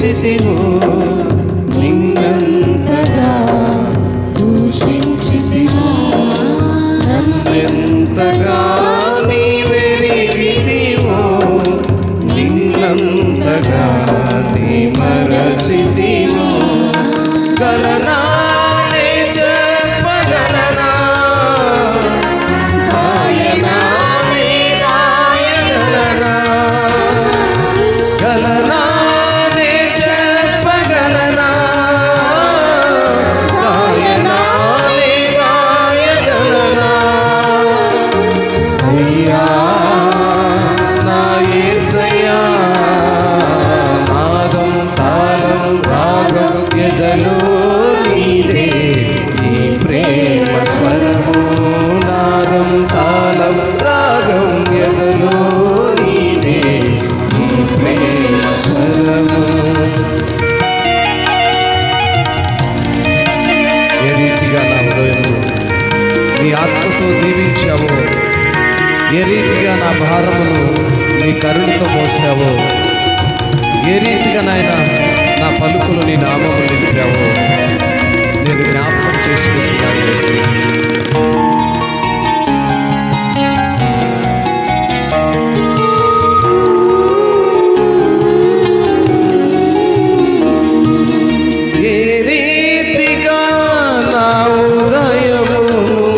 చేర్చితివో, నిన్నంతగా దూషించితివో, నన్నెంతగా నీవెరిగితివో, నిన్నంతగా నీ మరచితివో. గలనా నే చెప్పగలనా, దాయనా నీ దాయగలనా, గలనా నే చెప్పగలనా, దాయనా నీ దాయగలనా. అయ్యా నా యేసయ్యా, నాదం తాళం రాగం ఎదలో నీదే, నీ ప్రేమ స్వరము. నాదం తాళం రాగం ఎదలో నీదే, నీ ప్రేమ స్వరము. ఏ రీతిగా నా హృదయము నీ ఆత్మతో దీవించావో, ఏ రీతిగా నా భారమును నీ కరుణతో మోసావో, ఏ రీతిగా నాయన నా పలుకులు నీ నామము నింపావో నేను జ్ఞాపకం చేసుకుంటున్నాను యేసు. ఏ రీతిగా నా ఉదయమును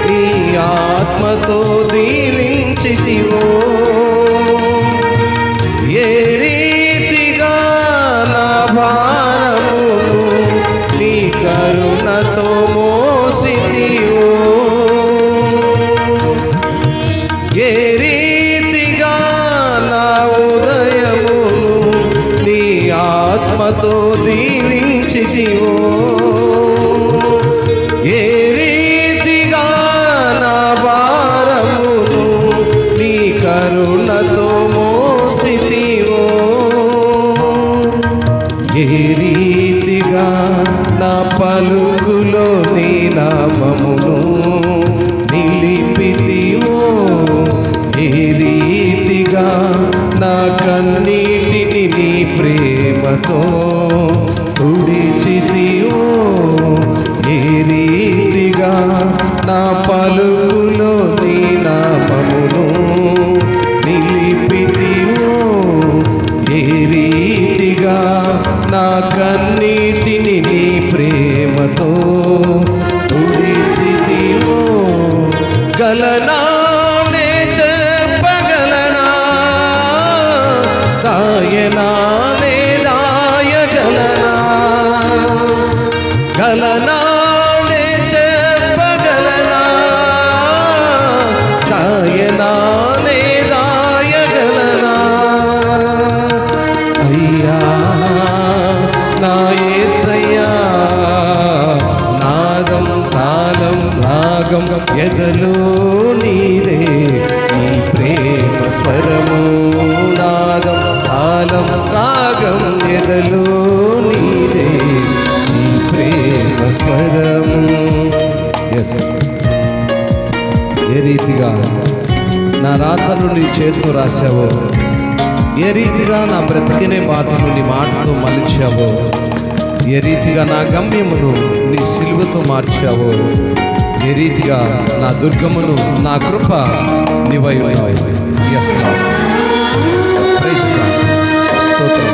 నీ ఆత్మతో దీవించితివో, ఏ రీతిగా నా భారమును నీ కరుణతో మోసితివో, ఏ రీతిగా నా ఉదయమును నీ ఆత్మతో దీవించితివో, ఏ రీతిగా నా భారమును నీ కరుణతో మోసితివో, ఏ రీతిగా నా పలుకులో నీ నామమును నిలిపితివో, ఏ రీతిగా నా కన్నీటిని నీ ప్రేమతో తుడిచితివో, ఏ రీతిగా నా పలుకులో నీ నామమును నిలిపితివో, ఏ రీతిగా నా కన్నీటిని నీ ప్రేమతో తుడిచితివో. గలనా నే చెప్పగలనా, దాయనా నే దాయగలనా, గలనా నే చెప్పగలనా, దాయనా నే దాయగలనా. అయ్యా నా యేసయ్యా, నాదం తాళం రాగం ఎదలో నీదే, నీ ప్రేమ స్వరము. నాదం తాళం రాగం ఎదలో నీదే, నీ ప్రేమ స్వరము. ఎస్, ఏ రీతిగా నా రాతను నీ చేతితో రాశావో, ఏ రీతిగా నా బ్రతికినే బాటను నీ మాటతో మలిచావో, ఏ రీతిగా నా గమ్యమును నీ సిలువతో మార్చావో, ఏ రీతిగా నా దుర్గమును నా కృప నీవై ఉన్నావు. ఎస్ లార్డ్, ప్రైజ్ గాడ్, స్తోత్రం.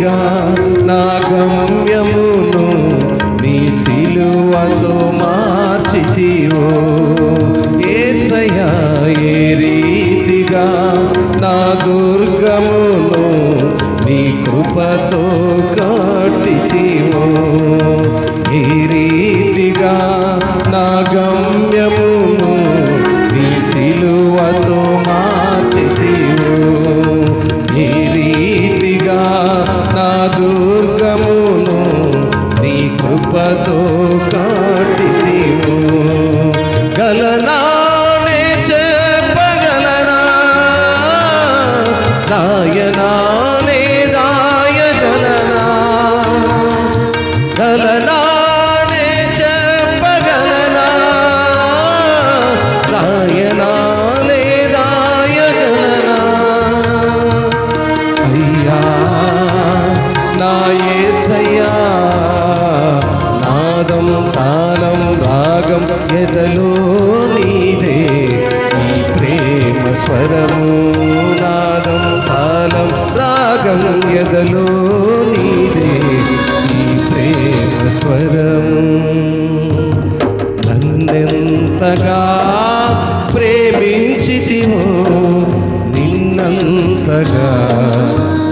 రీతిగా నా గమ్యమును నీ సిలువతో మార్చితివో యేసయ్యా, ఏ రీతిగా నా దుర్గమును నీ కృపతో కట్టితివో, ఏ రీతిగా నా గమ్యమును నీ సిలువతో మార్చితివో, ఏ రీతిగా నా దుర్గమును నీ కృపతో కట్టితివో. గలనానే చెప్పగలనా దాయనానే దాయగలనా, గలనానే చెప్పగలనా దాయనానే దాయగలనా. అయ్యా నా యేసయ్యా, నాదం తాళం రాగం ఎదలో నీదే ఈ ప్రేమ స్వరము, నాదం తాళం రాగం ఎదలో నీదే ఈ ప్రేమ స్వరము. నన్నెంతగా ప్రేమించితివో నిన్నంతగా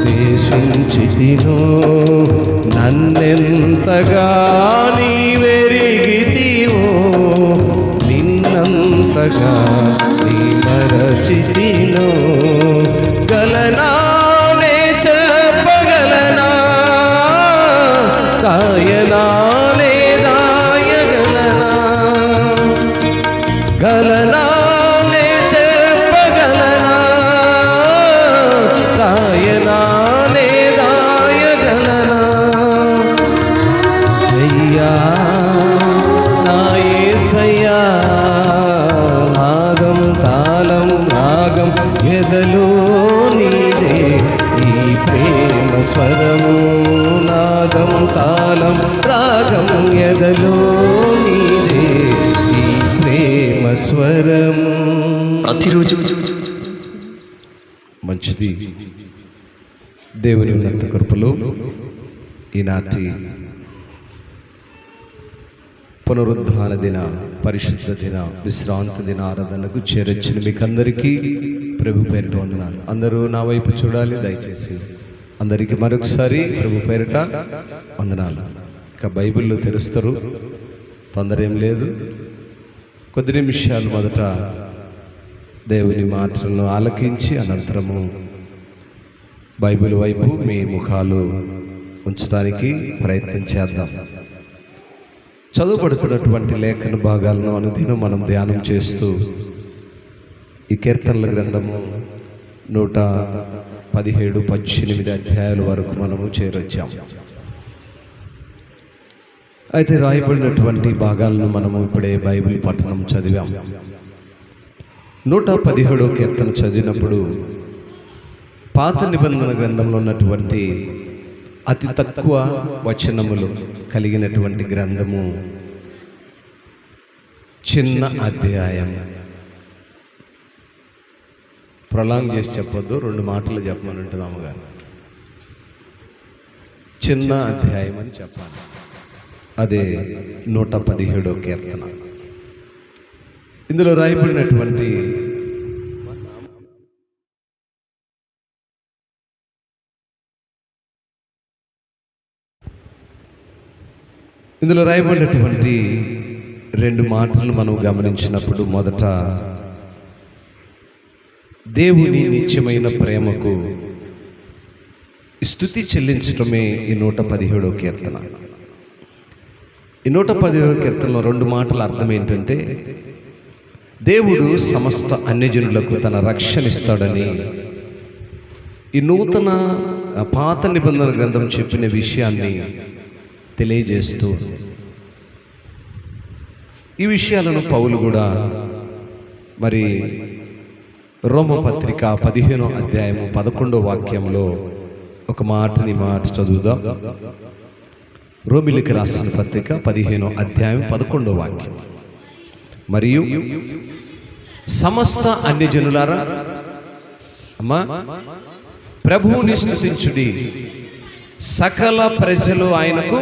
ద్వేషించితినో, నన్నెంతగా నీవెరిగితివో నిన్నంతగా నీ మరచితినో. గలనానే చెప్పగలనా దాయనానే దాయగలనా, గలనానే చెప్పగలనా దాయనానే దాయగలనా. అయ్యా నా యేసయ్యా, నాదం తాళం రాగం ఎదలో నీదే ఈ ప్రేమ స్వరము, నాదం తాళం రాగం ఎదలో నీదే ఈ ప్రేమ స్వరము. ప్రతిరోజు మంచిది. దేవుని ఉన్నత కృపలో ఈనాటి పునరుద్ధాన దిన, పరిశుద్ధ దిన, విశ్రాంతి దిన ఆరాధనకు చేరొచ్చిన మీకందరికీ ప్రభు పేరిట వందనాలు. అందరూ నా వైపు చూడాలి దయచేసి. అందరికీ మరొకసారి ప్రభు పేరిట వందనాలు. ఇక బైబిల్లో తెరుస్తారు, తొందర ఏం లేదు. కొద్ది నిమిషాలు మొదట దేవుని మాటలను ఆలకించి అనంతరము బైబిల్ వైపు మీ ముఖాలు ఉంచడానికి ప్రయత్నం చేద్దాం. చదువుబడుతున్నటువంటి లేఖన భాగాలను అనుదినం మనం ధ్యానం చేస్తూ ఈ కీర్తనల గ్రంథము 117, 18 అధ్యాయాల వరకు మనము చేరొచ్చాం. అయితే రాయబడినటువంటి భాగాలను మనము ఇప్పుడే బైబిల్ పఠనం చదివాం. 117వ కీర్తన చదివినప్పుడు పాత నిబంధన గ్రంథంలో ఉన్నటువంటి అతి తక్కువ వచనములు కలిగినటువంటి గ్రంథము, చిన్న అధ్యాయం. ప్రొలాంగ్ చేసి చెప్పొద్దు, 2 మాటలు చెప్పమని ఉంటుంది అమ్మగారు. చిన్న అధ్యాయం అని చెప్పాలి. అదే 117వ కీర్తన. ఇందులో రాయబడినటువంటి రెండు మాటలు మనం గమనించినప్పుడు, మొదట దేవుని నిత్యమైన ప్రేమకు స్తుతి చెల్లించడమే ఈ 117వ కీర్తన. ఈ 117వ కీర్తనలో 2 మాటల అర్థం ఏంటంటే, దేవుడు సమస్త అన్యజనులకు తన రక్షణ ఇస్తాడని ఈ నూతన పాత నిబంధన గ్రంథం చెప్పిన విషయాన్ని తెలియజేస్తూ, ఈ విషయాలను పౌలు కూడా మరి రోమపత్రిక 15వ అధ్యాయము 11వ వాక్యంలో ఒక మాట చదువుదాం. రోమిలికి రాసిన పత్రిక 15వ అధ్యాయం 11వ వాక్యం. మరియు సమస్త అన్యజనులారా, అమ్మా ప్రభువుని స్తుతించుడి, సకల ప్రజలు ఆయనకు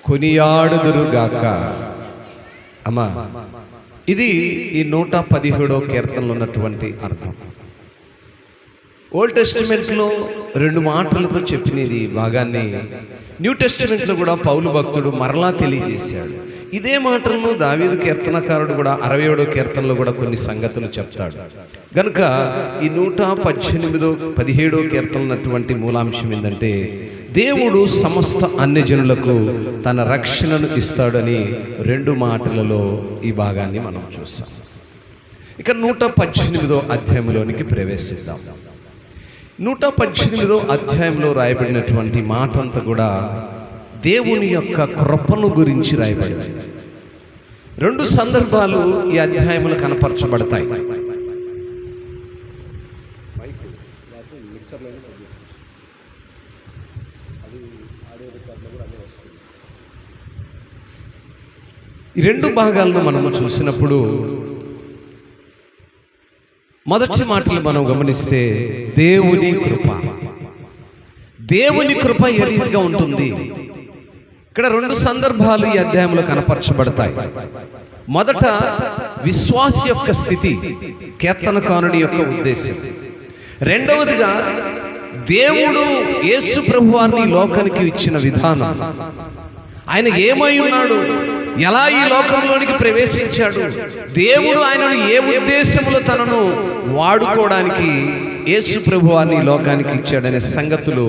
కొనియాడుదురుగాక. అమ్మా, ఇది ఈ 117వ కీర్తనలో ఉన్నటువంటి అర్థం. ఓల్డ్ టెస్టిమెంట్లో 2 మాటలతో చెప్పినది భాగాన్ని న్యూ టెస్టిమెంట్లో కూడా పౌలు భక్తుడు మరలా తెలియజేశాడు. ఇదే మాటలను దావీదు కీర్తనకారుడు కూడా 67వ కీర్తనలో కూడా కొన్ని సంగతులు చెప్తాడు. గనుక ఈ 118, 17వ కీర్తన ఉన్నటువంటి మూలాంశం ఏంటంటే, దేవుడు సమస్త అన్యజనులకు తన రక్షణను ఇస్తాడని 2 మాటలలో ఈ భాగాన్ని మనం చూస్తాం. ఇక 118వ అధ్యాయంలోనికి ప్రవేశిద్దాం. 118వ అధ్యాయంలో రాయబడినటువంటి మాట అంతా కూడా దేవుని యొక్క కృపను గురించి రాయబడింది. 2 సందర్భాలు ఈ అధ్యాయములు కనపరచబడతాయి. ఈ 2 భాగాలను మనము చూసినప్పుడు మొదటి మాటలు మనం గమనిస్తే దేవుని కృప. దేవుని కృప ఏ రీతిగా ఉంటుంది? ఇక్కడ 2 సందర్భాలు ఈ అధ్యాయంలో కనపరచబడతాయి. మొదట విశ్వాస యొక్క స్థితి, కీర్తనకారుని యొక్క ఉద్దేశం. రెండవదిగా దేవుడు యేసు ప్రభువారిని లోకానికి ఇచ్చిన విధానం. ఆయన ఏమై ఉన్నాడు, ఎలా ఈ లోకంలోనికి ప్రవేశించాడు, దేవుడు ఆయనను ఏ ఉద్దేశంలో తనను వాడుకోవడానికి యేసు ప్రభువారిని లోకానికి ఇచ్చాడనే సంగతులు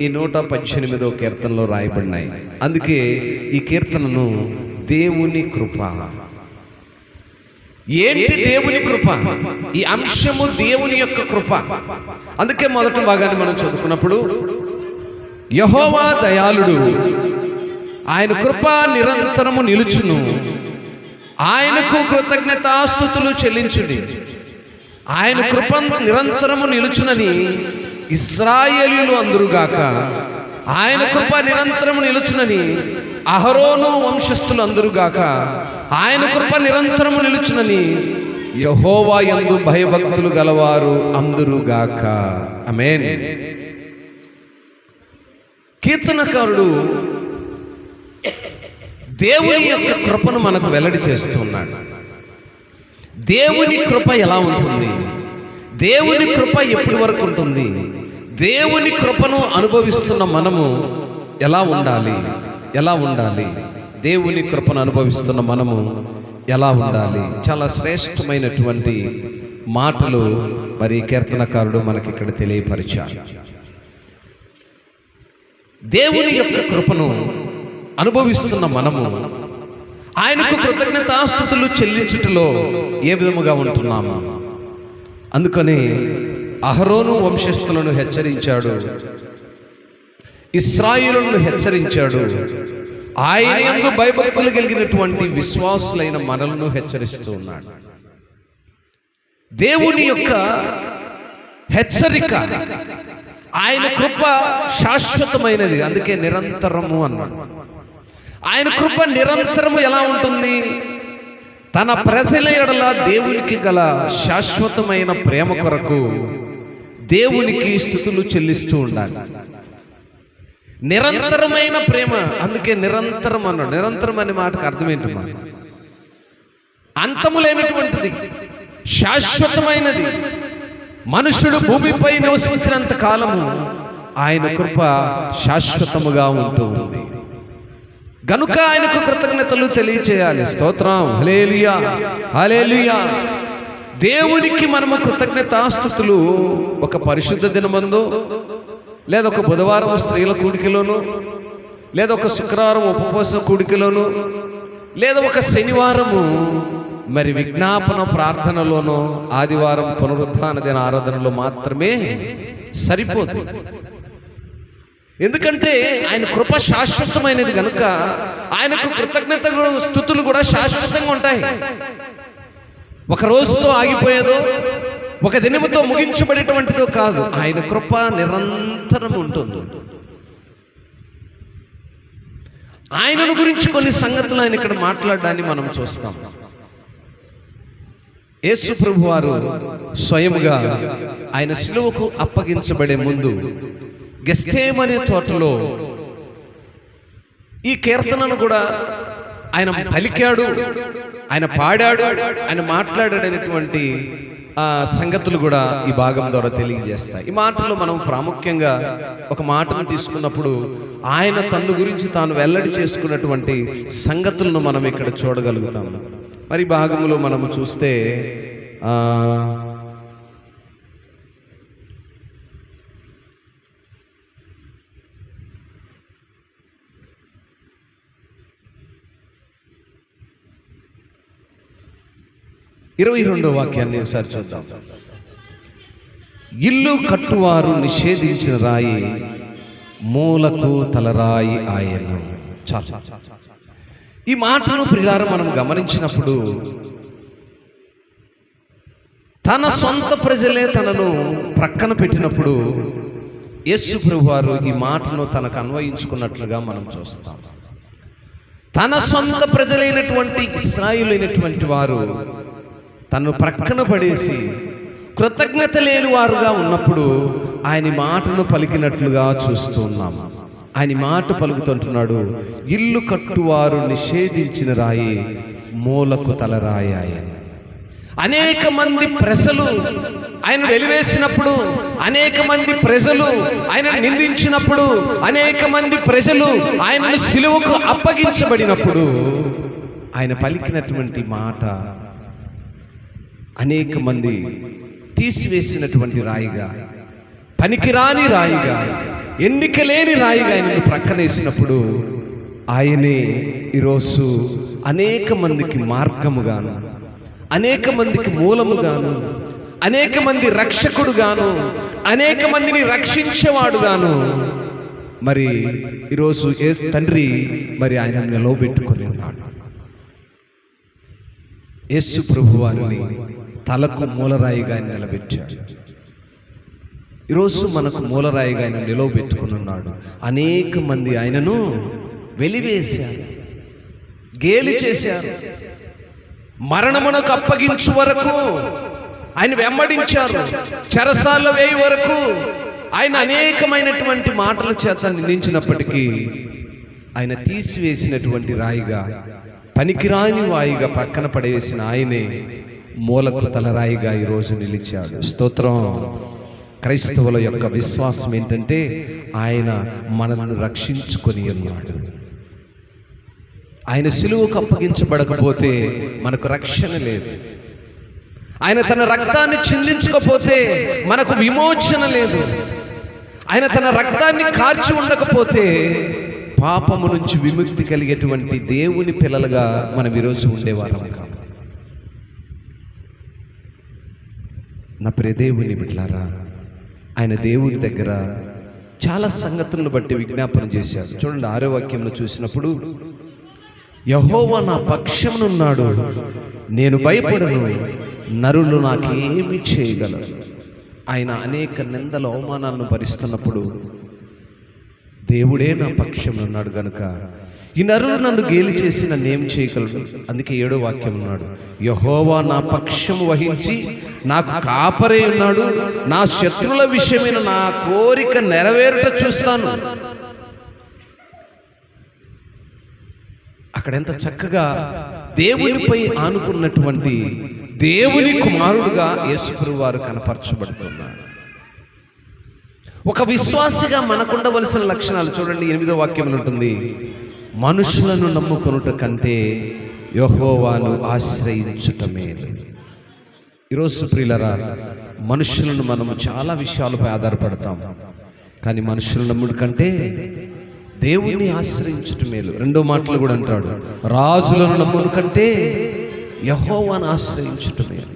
ఈ 118వ కీర్తనలో రాయబడినాయి. అందుకే ఈ కీర్తనను దేవుని కృప. ఏంటి దేవుని కృప? ఈ అంశము దేవుని యొక్క కృప. అందుకే మొదటి భాగాన్ని మనం చదువుకున్నప్పుడు, యెహోవా దయాళుడు, ఆయన కృప నిరంతరము నిలుచును, ఆయనకు కృతజ్ఞతాస్తుతులు చెల్లించుడి. ఆయన కృప నిరంతరము నిలుచునని ఇశ్రాయేలీయులు అందురుగాక. ఆయన కృప నిరంతరము నిలుచునని అహరోను వంశస్థులు అందురుగాక. ఆయన కృప నిరంతరము నిలుచునని యెహోవా యందు భయభక్తులు గలవారు అందురుగాక. ఆమేన్. కీర్తనకారుడు దేవుని యొక్క కృపను మనకు వెల్లడి చేస్తున్నాడు. దేవుని కృప ఎలా ఉంటుంది? దేవుని కృప ఎప్పటి వరకు ఉంటుంది? దేవుని కృపను అనుభవిస్తున్న మనము ఎలా ఉండాలి? ఎలా ఉండాలి? దేవుని కృపను అనుభవిస్తున్న మనము ఎలా ఉండాలి? చాలా శ్రేష్టమైనటువంటి మాటలు మరి కీర్తనకారుడు మనకి ఇక్కడ తెలియపరిచాడు. దేవుని యొక్క కృపను అనుభవిస్తున్న మనము ఆయనకు కృతజ్ఞతాస్తుతులు చెల్లించుటలో ఏ విధముగా ఉంటున్నాము? అందుకని అహరోను వంశస్థులను హెచ్చరించాడు, ఇశ్రాయేలును హెచ్చరించాడు. ఆయన యందు భయభక్తులు కలిగినటువంటి విశ్వాసులైన మనలను హెచ్చరిస్తూ ఉన్నాడు. దేవుని యొక్క హెచ్చరిక, ఆయన కృప శాశ్వతమైనది, అందుకే నిరంతరము అన్నాడు. ఆయన కృప నిరంతరము ఎలా ఉంటుంది? తన ప్రజల ఎడల దేవునికి గల శాశ్వతమైన ప్రేమ కొరకు దేవునికి స్తుతులు చెల్లిస్తూ ఉండాలి. నిరంతరమైన ప్రేమ, అందుకే నిరంతరం అన్నాడు. నిరంతరం అనే మాటకు అర్థం ఏంటమ్మా? అంతము లేనటువంటిది, శాశ్వతమైనది. మనుషుడు భూమిపై నివసించినంత కాలము ఆయన కృప శాశ్వతముగా ఉంటూ ఉంది. గనుక ఆయనకు కృతజ్ఞతలు తెలియచేయాలి. స్తోత్రం, హల్లెలూయా, హల్లెలూయా. దేవునికి మనము కృతజ్ఞతాస్తుతులు ఒక పరిశుద్ధ దినమందు, లేదా ఒక బుధవారం స్త్రీల కూడికలోను, లేదా ఒక శుక్రవారం ఉపవాస కూడికలోను, లేదా ఒక శనివారము మరి విజ్ఞాపన ప్రార్థనలోనో, ఆదివారం పునరుత్థాన దిన ఆరాధనలో మాత్రమే సరిపోతుంది. ఎందుకంటే ఆయన కృప శాశ్వతమైనది కనుక ఆయనకు కృతజ్ఞత స్తుతులు కూడా శాశ్వతంగా ఉంటాయి. ఒక రోజుతో ఆగిపోయేదో, ఒక దినముతో ముగించబడేటువంటిదో కాదు. ఆయన కృప నిరంతరం ఉంటుంది. ఆయనను గురించి కొన్ని సంగతులు ఆయన ఇక్కడ మాట్లాడడాన్ని మనం చూస్తాం. యేసు ప్రభువారు స్వయముగా ఆయన శిలువకు అప్పగించబడే ముందు గెత్సేమనే తోటలో ఈ కీర్తనను కూడా ఆయన పలికాడు, ఆయన పాడాడు, ఆయన మాట్లాడాడు అనేటువంటి సంగతులు కూడా ఈ భాగం ద్వారా తెలియజేస్తాయి. ఈ మాటలో మనం ప్రాముఖ్యంగా ఒక మాటను తీసుకున్నప్పుడు ఆయన తన గురించి తాను వెల్లడి చేసుకున్నటువంటి సంగతులను మనం ఇక్కడ చూడగలుగుతాం. మరి భాగంలో మనము చూస్తే 22వ వాక్యాన్ని ఒకసారి చూద్దాం. ఇల్లు కట్టువారు నిషేధించిన రాయి మూలకు తలరాయి ఆయను. చాలు. ఈ మాటను ప్రియులారా మనం గమనించినప్పుడు తన సొంత ప్రజలే తనను ప్రక్కన పెట్టినప్పుడు యేసు ప్రభువారు ఈ మాటను తనకు అన్వయించుకున్నట్లుగా మనం చూస్తాం. తన సొంత ప్రజలైనటువంటి ఇశ్రాయేలైనటువంటి వారు తను ప్రక్కన పడేసి కృతజ్ఞత లేని వారుగా ఉన్నప్పుడు ఆయన మాటను పలికినట్లుగా చూస్తూ ఉన్నాం. ఆయన మాట పలుకుతుంటున్నాడు, ఇల్లు కట్టువారు నిషేధించిన రాయి మూలకు తలరాయి ఆయన. అనేక మంది ప్రజలు ఆయన వెలివేసినప్పుడు, అనేక మంది ప్రజలు ఆయన నిందించినప్పుడు, అనేక మంది ప్రజలు ఆయనను సిలువకు అప్పగించబడినప్పుడు ఆయన పలికినటువంటి మాట అనేక మంది తీసివేసినటువంటి రాయిగా, పనికిరాని రాయిగా, ఎన్నిక లేని రాయిగా ఆయనను ప్రక్కనేసినప్పుడు ఆయనే ఈరోజు అనేక మందికి మార్గముగాను, అనేక మందికి మూలముగాను, అనేక మంది రక్షకుడుగాను, అనేక మందిని రక్షించేవాడుగాను మరి ఈరోజు తండ్రి మరి ఆయన నిలవబెట్టుకొని ఉన్నాడు. యేసు ప్రభువారిని తలకు మూలరాయిగా ఆయన నిలబెట్టాడు. ఈరోజు మనకు మూలరాయిగా ఆయన నిలవబెట్టుకుని ఉన్నాడు. అనేక మంది ఆయనను వెలివేశారు, గేలి చేశారు, మరణమునకు అప్పగించు వరకు ఆయన వెంబడించారు, చెరసాల్లో వేయి వరకు ఆయన అనేకమైనటువంటి మాటల చేత నిందించినప్పటికీ ఆయన తీసివేసినటువంటి రాయిగా, పనికిరాని వాయిగా పక్కన పడేసిన ఆయనే మూలకు తలరాయిగా ఈరోజు నిలిచాడు. స్తోత్రం. క్రైస్తవుల యొక్క విశ్వాసం ఏంటంటే ఆయన మనల్ని రక్షించుకొని ఉన్నాడు. ఆయన సిలువకు అప్పగించబడకపోతే మనకు రక్షణ లేదు. ఆయన తన రక్తాన్ని చిందించకపోతే మనకు విమోచన లేదు. ఆయన తన రక్తాన్ని కార్చి ఉండకపోతే పాపము నుంచి విముక్తి కలిగేటువంటి దేవుని పిల్లలుగా మనం ఈరోజు ఉండేవారం కాదు. నా ప్రియ దేవుని బిడ్డలారా, ఆయన దేవుని దగ్గర చాలా సంగతులను బట్టి విజ్ఞాపన చేశారు. చూడండి, 6వ వాక్యంలో చూసినప్పుడు, యెహోవా నా పక్షమునున్నాడు, నేను భయపడను, నరులు నాకేమి చేయగలరు. ఆయన అనేక నిందల అవమానాలను భరిస్తున్నప్పుడు దేవుడే నా పక్షమునున్నాడు గనుక ఈ నరులు నన్ను గేలి చేసి నన్ను ఏం చేయగలరు. అందుకే 7వ వాక్యం ఉన్నాడు, యెహోవా నా పక్షము వహించి నాకు కాపరే ఉన్నాడు, నా శత్రుల విషయమైన నా కోరిక నెరవేరుట చూస్తాను. అక్కడ ఎంత చక్కగా దేవునిపై ఆనుకున్నటువంటి దేవుని కుమారుడుగా యేసుప్రభువు వారు కనపరచబడుతున్నారు. ఒక విశ్వాసిగా మనకుండవలసిన లక్షణాలు చూడండి. 8వ వాక్యంలో ఉంటుంది, మనుషులను నమ్ముకొనుట కంటే యెహోవాను ఆశ్రయించుట మేలు. ఈరోజు ప్రియులరా, మనుషులను మనము చాలా విషయాలపై ఆధారపడతాం, కానీ మనుషులను నమ్ముడు కంటే దేవుణ్ణి ఆశ్రయించుట మేలు. 2వ మాటలు కూడా అంటాడు, రాజులను నమ్ముడు కంటే యెహోవాను ఆశ్రయించుట మేలు.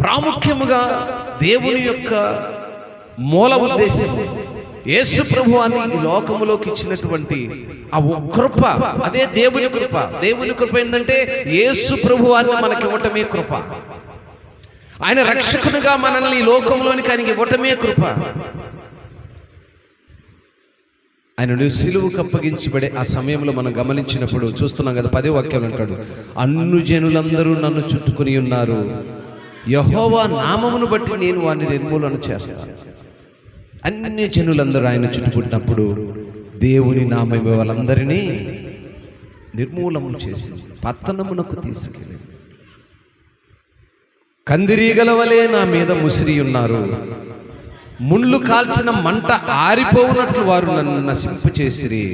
ప్రాముఖ్యముగా దేవుని యొక్క మూల ఉద్దేశం యేసు ప్రభువాన్ని ఈ లోకములోకి ఇచ్చినటువంటి ఆ కృప, అదే దేవుని కృప. దేవుని కృప ఏంటంటే యేసు ప్రభువాన్ని మనకి ఇవ్వటమే కృప. ఆయన రక్షకునిగా మనల్ని ఈ లోకంలోనికి ఆయనకి ఇవ్వటమే కృప. ఆయన సిలువకు అప్పగించబడే ఆ సమయంలో మనం గమనించినప్పుడు చూస్తున్నాం కదా, 10వ వాక్యం అంటాడు, అన్యజనులందరూ నన్ను చుట్టుకొని ఉన్నారు, యెహోవా నామమును బట్టి నేను వారిని నిర్మూలన చేస్తాను. అన్ని జనులందరూ ఆయన చుట్టుముట్టినప్పుడు దేవుని నామమే వాళ్ళందరినీ నిర్మూలన చేసి పట్టణమునకు తీసుకెళ్ళి, కందిరీగల వలె నా మీద ముసిరి ఉన్నారు, ముళ్ళు కాల్చిన మంట ఆరిపోవునట్లు వారు నన్ను నశింపచేసిరి.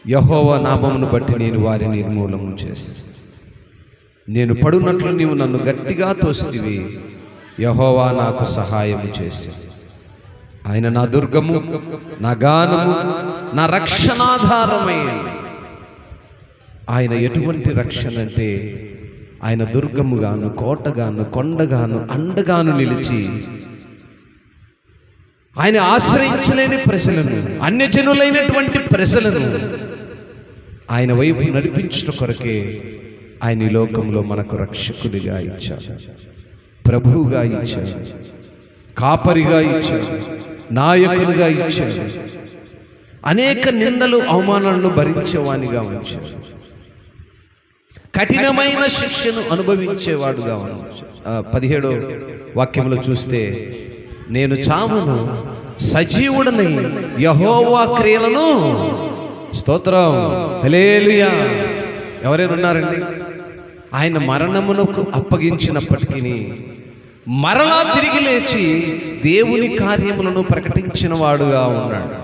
యెహోవా నామమును బట్టి నేను వారిని నిర్మూలన చేసి, నేను పడునట్లు నీవు నన్ను గట్టిగా తోసితివి. యెహోవా నాకు సహాయము చేసి, ఆయన నా దుర్గము, నా గానము, నా రక్షణాధారమైంది. ఆయన ఎటువంటి రక్షణ అంటే, ఆయన దుర్గముగాను, కోటగాను, కొండగాను, అండగాను నిలిచి ఆయన ఆశ్రయించలేని ప్రజలను, అన్యజనులైనటువంటి ప్రజలను ఆయన వైపు నడిపించుట కొరకే ఆయన ఈ లోకంలో మనకు రక్షకుడిగా ఇచ్చాడు, ప్రభువుగా ఇచ్చాడు, కాపరిగా ఇచ్చాడు, నాయకునిగా ఇచ్చాడు, అనేక నిందలు అవమానాలను భరించేవానిగా ఉంచాడు, కఠినమైన శిక్షను అనుభవించేవాడుగా ఉంచాడు. 17వ వాక్యంలో చూస్తే, నేను చావను, సజీవుడనై యెహోవా క్రియలను, స్తోత్రం, హల్లెలూయా. ఎవరైనా ఉన్నారండి? ఆయన మరణమునకు అప్పగించినప్పటికీ మరలా తిరిగి లేచి దేవుని కార్యములను ప్రకటించిన వాడుగా ఉన్నాడు.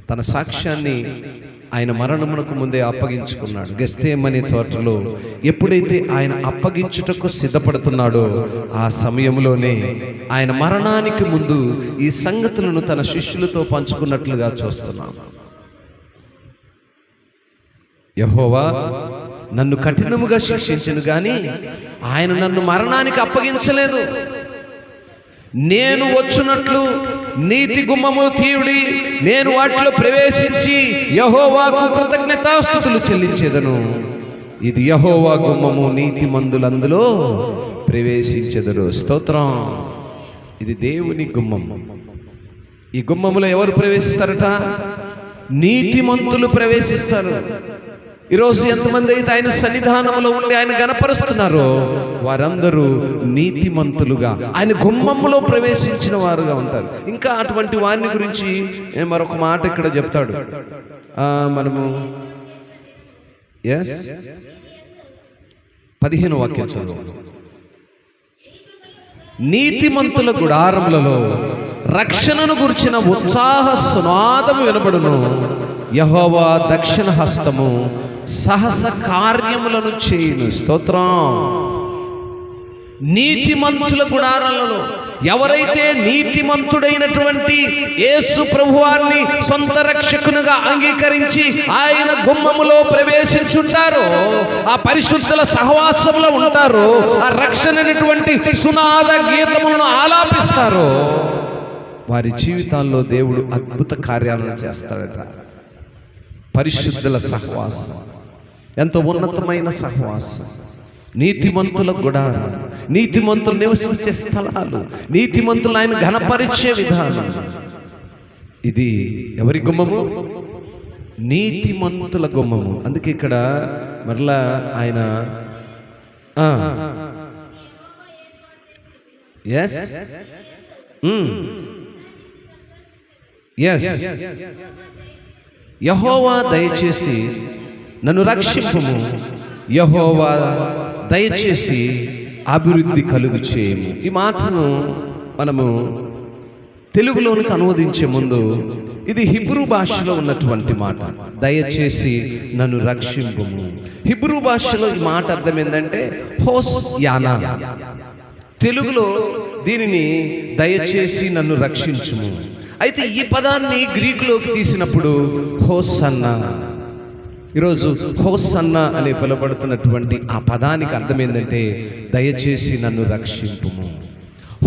తన సాక్ష్యాన్ని ఆయన మరణమునకు ముందే అప్పగించుకున్నాడు. గెత్సేమనే తోటలో ఎప్పుడైతే ఆయన అప్పగించుటకు సిద్ధపడుతున్నాడో ఆ సమయంలోనే ఆయన మరణానికి ముందు ఈ సంగతులను తన శిష్యులతో పంచుకున్నట్లుగా చూస్తున్నాం. యెహోవా నన్ను కఠినముగా శిక్షించెను గాని ఆయన నన్ను మరణానికి అప్పగించలేదు. నేను వచ్చునట్లు నీతి గుమ్మములు తీయుడి, నేను వాటిలో ప్రవేశించి యెహోవాకు కృతజ్ఞతాస్తుతులు చెల్లించెదను. ఇది యెహోవా గుమ్మము, నీతి మందులందులో ప్రవేశించెదరు. స్తోత్రం. ఇది దేవుని గుమ్మము. ఈ గుమ్మములో ఎవరు ప్రవేశిస్తారట? నీతిమంతులు ప్రవేశిస్తారు. ఈరోజు ఎంతమంది అయితే ఆయన సన్నిధానంలో ఉండి ఆయన గణపరుస్తున్నారో వారందరూ నీతిమంతులుగా ఆయన గుమ్మములో ప్రవేశించిన వారుగా ఉంటారు. ఇంకా అటువంటి వారిని గురించి మరొక మాట ఇక్కడ చెప్తాడు. మనము 15వ వాక్యం చదువు. నీతిమంతుల గుడారములలో రక్షణను గుర్చిన ఉత్సాహ సునాదము వినబడును. యెహోవా దక్షిణ హస్తము సహస కార్యములను చేయును. స్తోత్రం. నీతిమంతుల గుడారాలలో ఎవరైతే నీతిమంతుడైనటువంటి యేసు ప్రభువారిని సొంత రక్షకునిగా అంగీకరించి ఆయన గుమ్మములో ప్రవేశించుంటారో, ఆ పరిశుద్ధుల సహవాసంలో ఉంటారో, ఆ రక్షణటువంటి సునాద గీతములను ఆలాపిస్తారో వారి జీవితాల్లో దేవుడు అద్భుత కార్యాలను చేస్తాడట. పరిశుద్ధుల సహవాసం ఎంతో ఉన్నతమైన సహవాసం. నీతిమంతుల గుడారం, నీతిమంతులు నివసించే స్థలాలు, నీతిమంతులు ఆయన ఘనపరిచే విధానం. ఇది ఎవరి గుమ్మము? నీతిమంతుల గుమ్మము. అందుకే ఇక్కడ మరలా ఆయన యెహోవా దయచేసి నన్ను రక్షింపుము, యెహోవా దయచేసి అభివృద్ధి కలుగు చేయము. ఈ మాటను మనము తెలుగులోనికి అనువదించే ముందు ఇది హిబ్రూ భాషలో ఉన్నటువంటి మాట. దయచేసి నన్ను రక్షింపుము. హిబ్రూ భాషలో ఈ మాట అర్థం ఏంటంటే హోస్యానా. తెలుగులో దీనిని దయచేసి నన్ను రక్షించుము. అయితే ఈ పదాన్ని గ్రీకులోకి తీసినప్పుడు హోసన్నా. ఈరోజు హోసన్నా అనే పిలువబడుతున్నటువంటి ఆ పదానికి అర్థం ఏంటంటే దయచేసి నన్ను రక్షింపుము.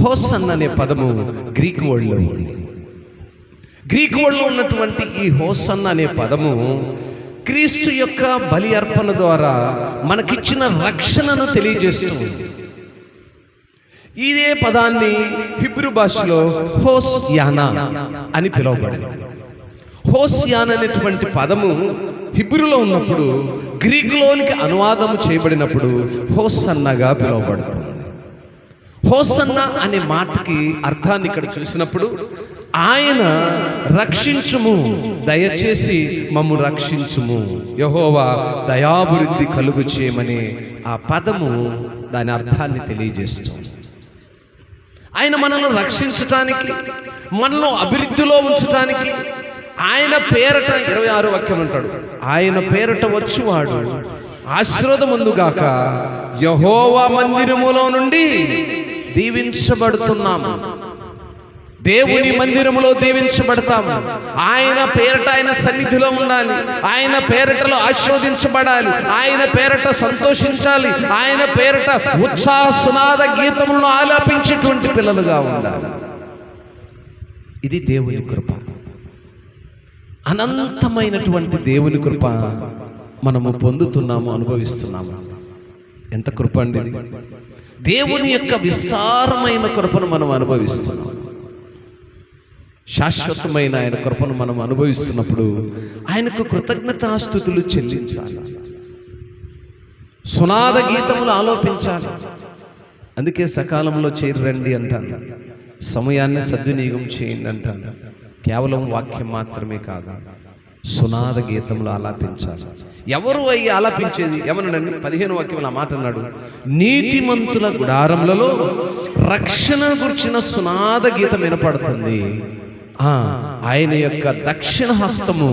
హోసన్నా అనే పదము గ్రీకు వర్డ్లో ఉంది. గ్రీకు వర్డ్లో ఉన్నటువంటి ఈ హోసన్నా అనే పదము క్రీస్తు యొక్క బలి అర్పణ ద్వారా మనకిచ్చిన రక్షణను తెలియజేస్తుంది. ఇదే పదాన్ని హిబ్రూ భాషలో హోస్యానా అని పిలువబడింది. హోస్యానా అనేటువంటి పదము హిబ్రూలో ఉన్నప్పుడు గ్రీకులోనికి అనువాదము చేయబడినప్పుడు హోసన్నగా పిలువబడుతుంది. హోసన్న అనే మాటకి అర్థాన్ని ఇక్కడ చూసినప్పుడు ఆయన రక్షించుము, దయచేసి మమ్ము రక్షించుము, యెహోవా దయాభివృద్ధి కలుగు చేయమని ఆ పదము దాని అర్థాన్ని తెలియజేస్తుంది. ఆయన మనల్ని రక్షించటానికి, మనలో అభివృద్ధిలో ఉంచటానికి ఆయన పేరట 26 వాక్యం అంటాడు, ఆయన పేరట వచ్చువాడు ఆశీర్వాదముందుగాక యెహోవా మందిరములో నుండి దీవించబడుతున్నాము. దేవుని మందిరములో దీవించబడతాము. ఆయన పేరట, ఆయన సన్నిధిలో ఉండాలి, ఆయన పేరటలో ఆశీర్వదించబడాలి, ఆయన పేరట సంతోషించాలి, ఆయన పేరట ఉత్సాహ సునాద గీతములను ఆలాపించేటువంటి పిల్లలుగా ఉండాలి. ఇది దేవుని కృప. అనంతమైనటువంటి దేవుని కృప మనము పొందుతున్నాము, అనుభవిస్తున్నాము. ఎంత కృప అండి ఇది! దేవుని యొక్క విస్తారమైన కృపను మనం అనుభవిస్తున్నాం. శాశ్వతమైన ఆయన కృపను మనం అనుభవిస్తున్నప్పుడు ఆయనకు కృతజ్ఞతాస్తుతులు చెల్లించాలి, సునాద గీతములు ఆలోపించాలి. అందుకే సకాలంలో చేరండి అంటాను, సమయాన్ని సద్వినియోగం చేయండి అంటాను. కేవలం వాక్యం మాత్రమే కాదు, సునాద గీతములు ఆలాపించాలి. ఎవరు అయ్యి ఆలాపించేది? ఏమన్నాడండి 15వ వాక్యంలో ఆ మాట అన్నాడు, నీతిమంతుల గుడారములలో రక్షణ గుర్చిన సునాద గీతం వినపడుతుంది. ఆయన యొక్క దక్షిణ హస్తము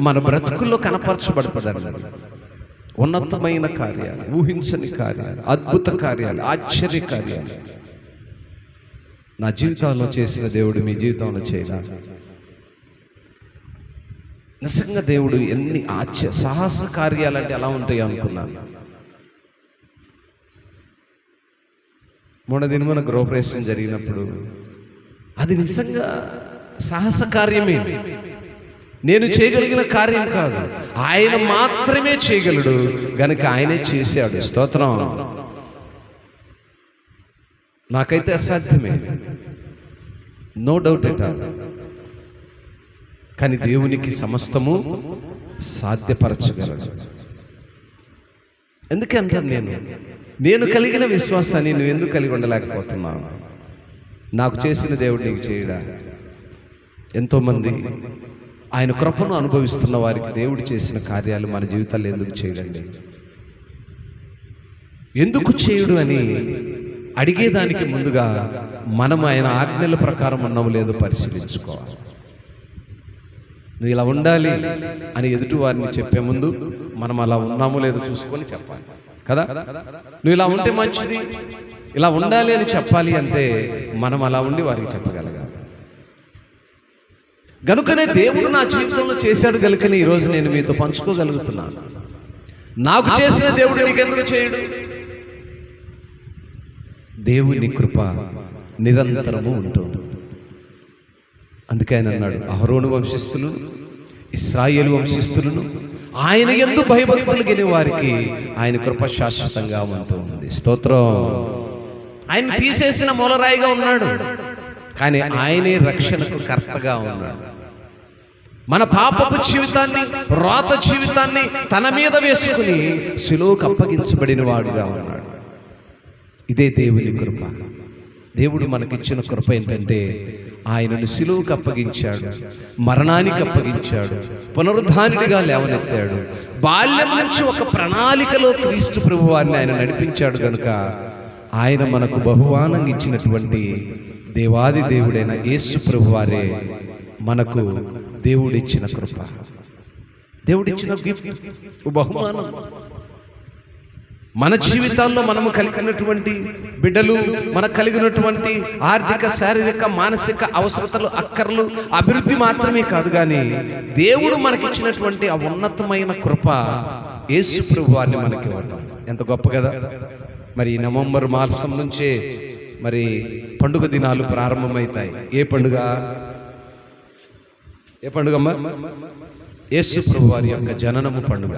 మన బ్రతుకుల్లో కనపరచబడుతుంది. ఉన్నతమైన కార్యాలు, ఊహించని కార్యాలు, అద్భుత కార్యాలు, ఆశ్చర్య కార్యాలు నా జీవితంలో చేసిన దేవుడు మీ జీవితంలో చేయాలి. నిజంగా దేవుడు ఎన్ని సాహస కార్యాలంటే ఎలా ఉంటాయి అనుకున్నాను. మొన్న దినమున గృహప్రవేశం జరిగినప్పుడు అది నిజంగా సాహస కార్యమే. నేను చేయగలిగిన కార్యం కాదు, ఆయన మాత్రమే చేయగలడు గనుక ఆయనే చేశాడు. స్తోత్రం. నాకైతే అసాధ్యమే, నో డౌట్ ఎట్ ఆల్. కానీ దేవునికి సమస్తము సాధ్యపరచగలడు. ఎందుకే అంటాను, నేను కలిగిన విశ్వాసాన్ని నువ్వు ఎందుకు కలిగి ఉండలేకపోతున్నావు? నాకు చేసిన దేవుడు నీకు చేయడా? ఎంతోమంది ఆయన కృపను అనుభవిస్తున్న వారికి దేవుడు చేసిన కార్యాలు మన జీవితాల్లో ఎందుకు చేయడండి? ఎందుకు చేయుడు అని అడిగేదానికి ముందుగా మనం ఆయన ఆజ్ఞల ప్రకారం ఉన్నాము లేదో పరిశీలించుకోవాలి. నువ్వు ఇలా ఉండాలి అని ఎదుటి వారిని చెప్పే ముందు మనం అలా ఉన్నామో లేదో చూసుకొని చెప్పాలి కదా. నువ్వు ఇలా ఉంటే మంచిది, ఇలా ఉండాలి అని చెప్పాలి అంటే మనం అలా ఉండి వారికి చెప్పగలగాలి. గనుకనే దేవుడు నా జీవితంలో చేశాడు గనుకనే ఈరోజు నేను మీతో పంచుకోగలుగుతున్నాను. నాకు చేసిన దేవుడు నీకెందుకు చేయడు? దేవుని కృప నిరంతరము ఉంటుంది. అందుకే ఆయన అన్నాడు, అహరోను వంశస్థులు, ఇశ్రాయేలు వంశస్థులను ఆయన యందు భయభక్తులు గెలిన వారికి ఆయన కృప శాశ్వతంగా ఉంటుంది. స్తోత్రం. ఆయన తీసేసిన మూలరాయిగా ఉన్నాడు, కానీ ఆయనే రక్షణకు కర్తగా ఉన్నాడు. మన పాపపు జీవితాన్ని, రాత జీవితాన్ని తన మీద వేసుకుని శిలువకు అప్పగించబడిన వాడుగా ఉన్నాడు. ఇదే దేవుని కృప. దేవుడు మనకిచ్చిన కృప ఏంటంటే ఆయనను శిలువకు అప్పగించాడు, మరణానికి అప్పగించాడు, పునరుద్ధానుడిగా లేవనెత్తాడు. బాల్యం నుంచి ఒక ప్రణాళికలో క్రీస్తు ప్రభువాన్ని ఆయన నడిపించాడు కనుక ఆయన మనకు బహుమానంగా ఇచ్చినటువంటి దేవాది దేవుడైన యేసు ప్రభువారే మనకు దేవుడిచ్చిన కృప, దేవుడిచ్చిన గిఫ్ట్, బహుమానం. మన జీవితాల్లో మనము కలిగినటువంటి బిడ్డలు, మనకు కలిగినటువంటి ఆర్థిక, శారీరక, మానసిక అవసరతలు, అక్కర్లు, అభివృద్ధి మాత్రమే కాదు, కానీ దేవుడు మనకిచ్చినటువంటి ఆ ఉన్నతమైన కృప యేసు ప్రభువాన్ని మనకి ఇవ్వడం ఎంత గొప్ప కదా. మరి నవంబర్ మాసం నుంచే మరి పండుగ దినాలు ప్రారంభమవుతాయి. ఏ పండుగ? ఏ పండుగమ్మా? యేసు ప్రభువారి యొక్క జననము పండుగ.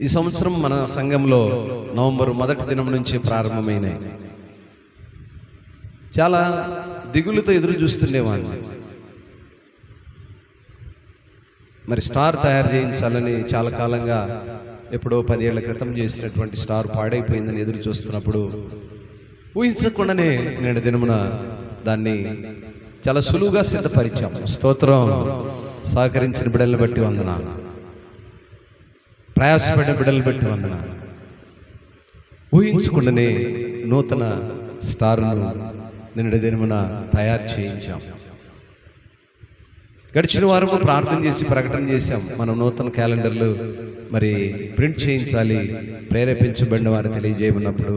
ఈ సంవత్సరం మన సంఘంలో నవంబర్ 1వ దినం నుంచి ప్రారంభమైనాయి. చాలా దిగులుతో ఎదురు చూస్తుండేవాడిని. మరి స్టార్ తయారు చేయించాలని చాలా కాలంగా ఎప్పుడో 10 ఏళ్ల క్రితం చేసినటువంటి స్టార్ పాడైపోయిందని ఎదురు చూస్తున్నప్పుడు ఊహించకుండానే నేడు దినమున దాన్ని చాలా సులువుగా సిద్ధపరిచాం. స్తోత్రం. సహకరించిన బిడ్డలను బట్టి వందనాలు, ప్రయాసపడిన బిడ్డలను బట్టి వందనాలు. ఊహించకుండానే నూతన స్టార్ను నిన్నటి దినమున తయారు చేయించాం. గడిచిన వారము ప్రార్థన చేసి ప్రకటన చేశాం. మనం నూతన క్యాలెండర్లు మరి ప్రింట్ చేయించాలి, ప్రేరేపించబడిన వారు తెలియజేయమన్నప్పుడు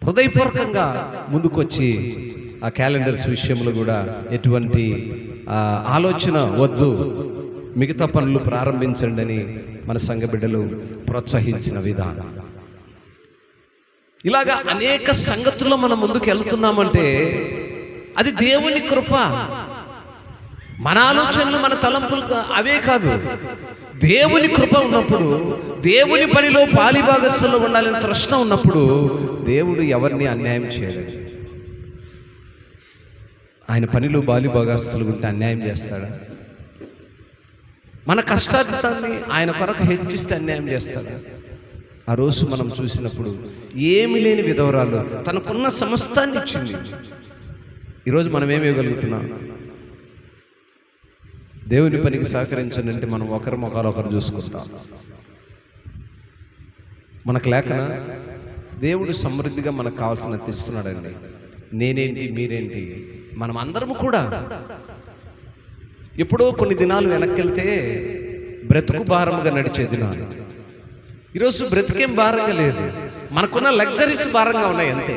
హృదయపూర్వకంగా ముందుకొచ్చి ఆ క్యాలెండర్స్ విషయంలో కూడా ఎటువంటి ఆలోచన వద్దు, మిగతా పనులు ప్రారంభించండి అని మన సంఘ బిడ్డలు ప్రోత్సహించిన విధానం. ఇలాగా అనేక సంగతుల్లో మనం ముందుకు వెళ్తున్నామంటే అది దేవుని కృప. మన ఆలోచనలు, మన తలంపులు అవే కాదు. దేవుని కృప ఉన్నప్పుడు, దేవుని పనిలో పాలిభాగస్తుల్లో ఉండాలని తృష్ణ ఉన్నప్పుడు దేవుడు ఎవరిని అన్యాయం చేయలేడు. ఆయన పనిలో బాలిభాగస్తులు ఉంటే అన్యాయం చేస్తాడా? మన కష్టార్జితాన్ని ఆయన కొరకు హెచ్చిస్తే అన్యాయం చేస్తాడా? ఆ రోజు మనం చూసినప్పుడు ఏమి లేని విధవరాలు తనకున్న సమస్తాన్ని ఇచ్చింది. ఈరోజు మనం ఏమివ్వగలుగుతున్నాం? దేవుని పనికి సహకరించండి అంటే మనం ఒకరి ముఖాలు ఒకరు చూసుకుంటాం. మనకు లేకన దేవుడు సమృద్ధిగా మనకు కావాల్సినంత ఇస్తున్నాడండి. నేనేంటి, మీరేంటి, మనం అందరము కూడా ఎప్పుడో కొన్ని దినాలు వెనక్కి వెళ్తే బ్రతుకు భారముగా నడిచే దినాలు. ఈరోజు బ్రతికేం భారంగా లేదు, మనకున్న లగ్జరీస్ భారంగా ఉన్నాయి అంతే.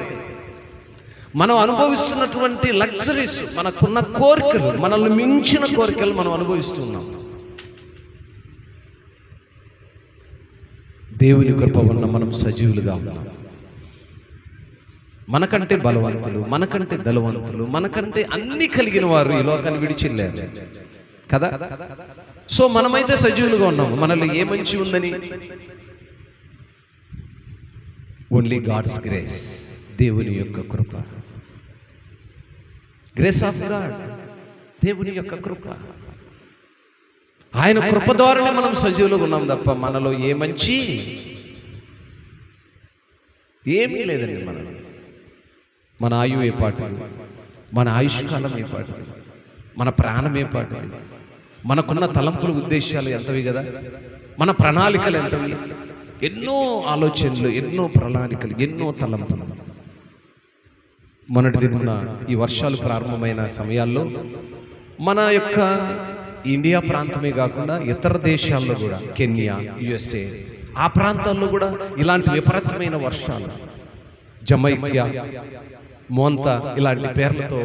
మనం అనుభవిస్తున్నటువంటి లగ్జరీస్, మనకున్న కోరికలు, మనల్ని మించిన కోరికలు మనం అనుభవిస్తున్నాం. దేవుని కృప వల్ల మనం సజీవులుగా ఉన్నాం. మనకంటే బలవంతులు, మనకంటే ధనవంతులు, మనకంటే అన్ని కలిగిన వారు ఈ లోకాన్ని విడిచిల్లారు కదా. సో మనమైతే సజీవులుగా ఉన్నాము. మనలో ఏ మంచి ఉందని? ఓన్లీ గాడ్స్ గ్రేస్, దేవుని యొక్క కృప. గ్రేస్ ఆఫ్ గాడ్, దేవుని యొక్క కృప. ఆయన కృప ద్వారానే మనం సజీవులుగా ఉన్నాం తప్ప మనలో ఏ మంచి ఏమీ లేదండి. మన ఆయువు ఏ పాటిది, మన ఆయుష్కాలం ఏ పాటిది, మన ప్రాణం ఏ పాటిది, మనకున్న తలంపులు, ఉద్దేశాలు ఎంతవి కదా, మన ప్రణాళికలు ఎంతవి, ఎన్నో ఆలోచనలు, ఎన్నో ప్రణాళికలు, ఎన్నో తలంపులు. మొన్నటి దిన ఈ వర్షాలు ప్రారంభమైన సమయాల్లో మన యొక్క ఇండియా ప్రాంతమే కాకుండా ఇతర దేశాల్లో కూడా, కెన్యా, USA, ఆ ప్రాంతాల్లో కూడా ఇలాంటి విపరీతమైన వర్షాలు, జమైక్యా, మోంతా ఇలాంటి పేర్లతో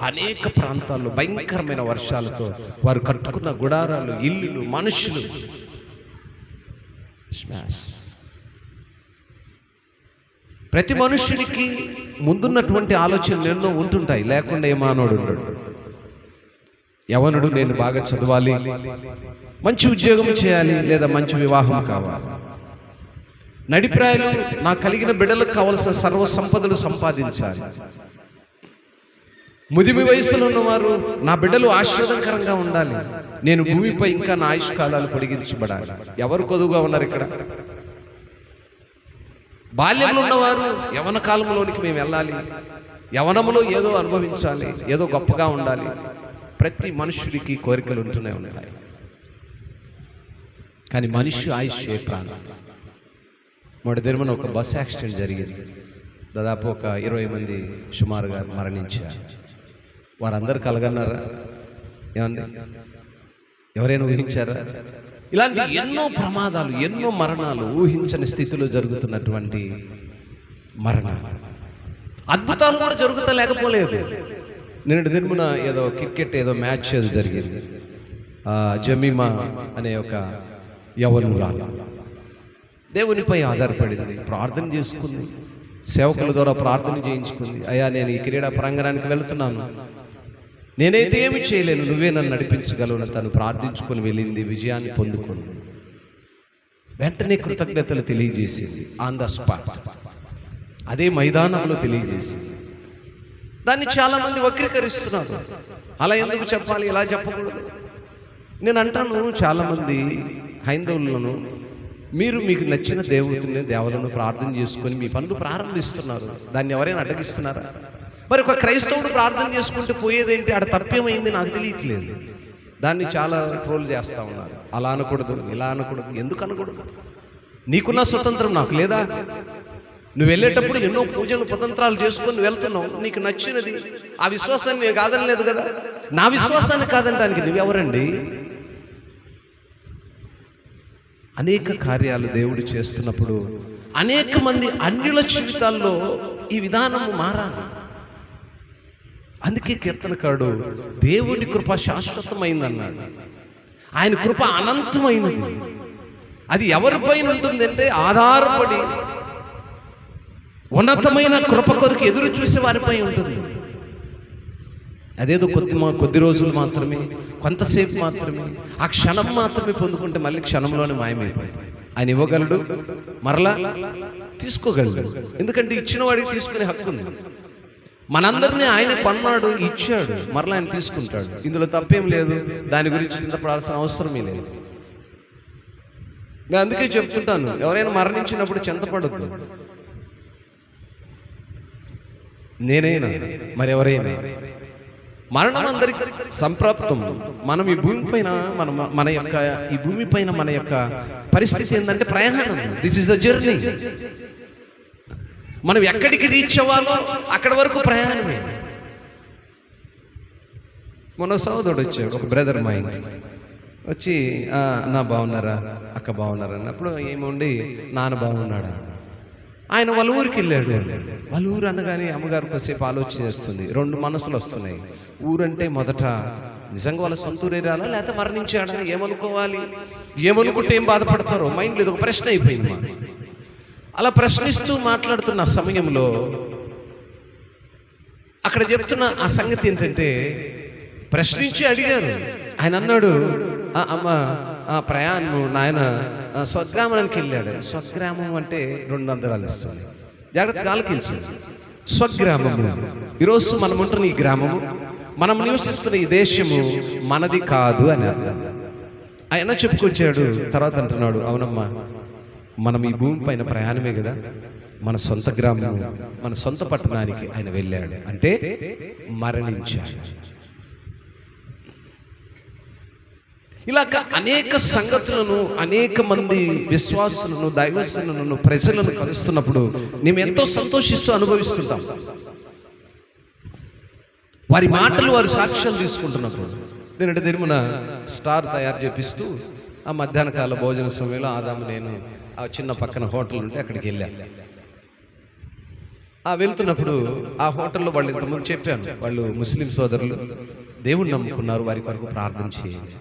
అనేక ప్రాంతాల్లో భయంకరమైన వర్షాలతో వారు కట్టుకున్న గుడారాలు, ఇల్లులు, మనుషులు ప్రతి మనుషునికి ముందున్నటువంటి ఆలోచనలు ఎన్నో ఉంటుంటాయి, లేకుండా ఏ మానవుడు ఉండడు. యవనుడు నేను బాగా చదవాలి, మంచి ఉద్యోగం చేయాలి, లేదా మంచి వివాహం కావాలి. నడిప్రాయులు నాకు కలిగిన బిడ్డలకు కావలసిన సర్వ సంపదలు సంపాదించాలి. ముదిమి వయసులో ఉన్నవారు నా బిడ్డలు ఆశీర్వాదకరంగా ఉండాలి, నేను భూమిపై ఇంకా నా ఆయుష్కాలాలు పొడిగించబడాలి. ఎవరు కొదువుగా ఉన్నారు ఇక్కడ? బాల్యంలో ఉన్నవారు యవన కాలంలోనికి మేము వెళ్ళాలి, యవనములో ఏదో అనుభవించాలి, ఏదో గొప్పగా ఉండాలి. ప్రతి మనుషుడికి కోరికలు ఉంటూనే ఉన్నాయి. కానీ మనిషి ఆయుష్ ఏ ప్రాంతం? మొదటి దినమున ఒక బస్ యాక్సిడెంట్ జరిగింది. దాదాపు ఒక 20 మంది సుమారుగా మరణించారు. వారందరూ కలగన్నారా? ఏమండి, ఎవరైనా ఊహించారా? ఇలాంటి ఎన్నో ప్రమాదాలు, ఎన్నో మరణాలు, ఊహించని స్థితిలో జరుగుతున్నటువంటి మరణాలు, అద్భుతాలు కూడా జరుగుతా లేకపోలేదు. నిన్నటి దినమున ఏదో క్రికెట్ ఏదో మ్యాచ్ ఏదో జరిగింది. జమీమా అనే ఒక యవనురాలు దేవునిపై ఆధారపడింది, ప్రార్థన చేసుకుంది, సేవకుల ద్వారా ప్రార్థన చేయించుకుంది. అయ్యా, నేను ఈ క్రీడా ప్రాంగణానికి వెళుతున్నాను, నేనైతే ఏమి చేయలేను, నువ్వే నన్ను నడిపించగలవు. తను ప్రార్థించుకొని వెళ్ళింది, విజయాన్ని పొందుకుంది. వెంటనే కృతజ్ఞతలు తెలియజేసేసి ఆన్ ద స్పాట్ అదే మైదానంలో తెలియజేసేసి. దాన్ని చాలామంది వక్రీకరిస్తున్నారు. అలా ఎందుకు చెప్పాలి, ఇలా చెప్పకూడదు. నేను అంటాను, చాలామంది హైందవులను మీకు నచ్చిన దేవులను ప్రార్థన చేసుకొని మీ పనులు ప్రారంభిస్తున్నారు. దాన్ని ఎవరైనా అడ్డగిస్తున్నారా? మరి ఒక క్రైస్తవుడు ప్రార్థన చేసుకుంటూ పోయేదేంటి? ఆడ తప్పేమైంది నాకు తెలియట్లేదు. దాన్ని చాలా ట్రోల్ చేస్తూ ఉన్నారు. అలా అనకూడదు, ఇలా అనకూడదు. ఎందుకు అనకూడదు? నీకున్న స్వతంత్రం నాకు లేదా? నువ్వు వెళ్ళేటప్పుడు ఎన్నో పూజలు పతంత్రాలు చేసుకొని వెళ్తున్నావు. నీకు నచ్చినది ఆ విశ్వాసాన్ని నేను కాదనలేదు కదా. నా విశ్వాసాన్ని కాదనడానికి నువ్వెవరండి? అనేక కార్యాలు దేవుడు చేస్తున్నప్పుడు అనేక మంది అన్యుల జీవితాల్లో ఈ విధానం మారాలి. అందుకే కీర్తనకారుడు దేవుని కృప శాశ్వతమైందన్నాడు. ఆయన కృప అనంతమైనది. అది ఎవరిపైన ఉంటుందంటే ఆధారపడి ఉన్నతమైన కృప కొరకు ఎదురు చూసే వారిపై ఉంటుంది. అదేదో కొద్ది రోజులు మాత్రమే, కొంతసేపు మాత్రమే, ఆ క్షణం మాత్రమే పొందుకుంటే మళ్ళీ క్షణంలోనే మాయమైపోతుంది. ఆయన ఇవ్వగలడు, మరలా తీసుకోగలడు. ఎందుకంటే ఇచ్చిన వాడికి తీసుకునే హక్కు ఉంది. మనందరినీ ఆయన కొన్నాడు, ఇచ్చాడు, మరలా ఆయన తీసుకుంటాడు. ఇందులో తప్పేం లేదు. దాని గురించి చింతపడాల్సిన అవసరమే లేదు. నేను అందుకే చెప్తుంటాను, ఎవరైనా మరణించినప్పుడు చింతపడద్దు. నేనైనా మరెవరైనా మరణం అందరికి సంప్రాప్తం. మనం ఈ భూమిపైన ఈ భూమిపైన మన యొక్క పరిస్థితి ఏంటంటే ప్రయాణం. This is the journey. మనం ఎక్కడికి రీచ్ అవ్వాలో అక్కడి వరకు ప్రయాణమే. మొన్న సోదరుడు వచ్చాడు, ఒక బ్రదర్ మా ఇంటి వచ్చి, అన్న బాగున్నారా, అక్క బాగున్నారా అన్నప్పుడు ఏముండి, నాన్న బాగున్నాడా? ఆయన వాళ్ళ ఊరికి వెళ్ళాడు. వాళ్ళ ఊరు అనగానే అమ్మగారు కొద్దిసేపు ఆలోచన చేస్తుంది. రెండు మనసులు వస్తున్నాయి. ఊరంటే మొదట నిజంగా వాళ్ళ సొంత ఊరేరాలా లేకపోతే మరణించాడా, ఏమనుకోవాలి, ఏమనుకుంటే ఏం బాధపడతారో మైండ్ లేదు. ఒక ప్రశ్న అయిపోయింది. అలా ప్రశ్నిస్తూ మాట్లాడుతున్న సమయంలో అక్కడ చెప్తున్న ఆ సంగతి ఏంటంటే, ప్రశ్నించి అడిగారు. ఆయన అన్నాడు, అమ్మ ప్రయాణం నాయన స్వగ్రామానికి వెళ్ళాడు. స్వగ్రామం అంటే 200 ఇస్తుంది. జాగ్రత్తగా ఆలకించాడు. స్వగ్రామము, ఈరోజు మనం ఉంటున్న ఈ గ్రామము, మనం నివసిస్తున్న ఈ దేశము మనది కాదు అని అర్థం. ఆయన చెప్పుకొచ్చాడు. తర్వాత అంటున్నాడు, అవునమ్మా, మనం ఈ భూమి పైన ప్రయాణమే కదా. మన సొంత గ్రామం, మన సొంత పట్టణానికి ఆయన వెళ్ళాడు అంటే మరణించాడు. ఇలా అనేక సంగతులను, అనేక మంది విశ్వాసులను, దైవస్తులను, ప్రజలను కలుస్తున్నప్పుడు మేము ఎంతో సంతోషిస్తూ అనుభవిస్తుంటాం. వారి మాటలు, వారి సాక్ష్యాలు తీసుకుంటున్నప్పుడు నేను తిరుమల స్టార్ తయారు చేపిస్తూ ఆ మధ్యాహ్న కాల భోజన సమయంలో ఆదాము నేను ఆ చిన్న పక్కన హోటల్ ఉంటే అక్కడికి వెళ్ళాను. వెళ్తున్నప్పుడు ఆ హోటల్లో వాళ్ళు ఇంతకుముందు చెప్పాను, వాళ్ళు ముస్లిం సోదరులు దేవుణ్ణి నమ్ముకున్నారు, వారి కొరకు ప్రార్థన చేయండి.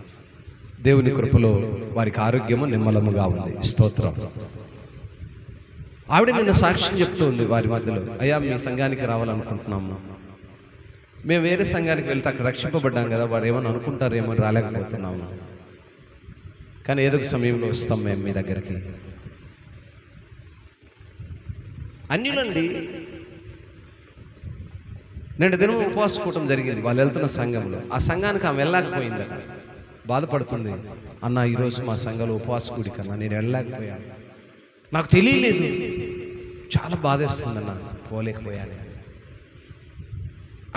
దేవుని కృపలో వారికి ఆరోగ్యము నిమ్మలముగా ఉంది. స్తోత్రం. ఆవిడ నిన్న సాక్ష్యం చెప్తూ ఉంది వారి మధ్యలో, అయ్యా మీ సంఘానికి రావాలనుకుంటున్నాము, మేము వేరే సంఘానికి వెళ్తే అక్కడ రక్షింపబడ్డాం కదా, వారు ఏమని అనుకుంటారేమో రాలేకపోతున్నాము, కానీ ఏదో ఒక సమయంలో వస్తాం మేము మీ దగ్గరికి. అన్యులండి. నేను దినం ఉపవాసుకోవటం జరిగింది వాళ్ళు వెళ్తున్న సంఘంలో. ఆ సంఘానికి ఆమె వెళ్ళలేకపోయిందట. బాధపడుతుంది, అన్న ఈరోజు మా సంఘంలో ఉపవాస కూడి కన్నా నేను వెళ్ళలేకపోయాను, నాకు తెలియలేదు, చాలా బాధేస్తుందన్న, పోలేకపోయాను.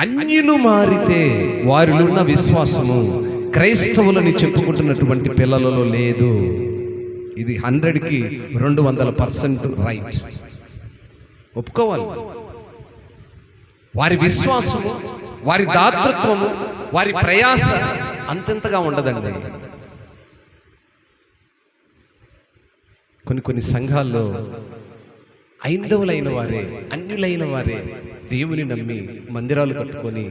అన్యులు మారితే వారిలో ఉన్న విశ్వాసము క్రైస్తవులని చెప్పుకుంటున్నటువంటి పిల్లలలో లేదు. ఇది 100కి 200% రైట్, ఒప్పుకోవాలి. వారి విశ్వాసము, వారి దాతృత్వము, వారి ప్రయాస అంతెంతగా ఉండదండి. కొన్ని సంఘాల్లో ఐందవులైన వారే, అన్యులైన వారే దేవుని నమ్మి మందిరాలు కట్టుకొని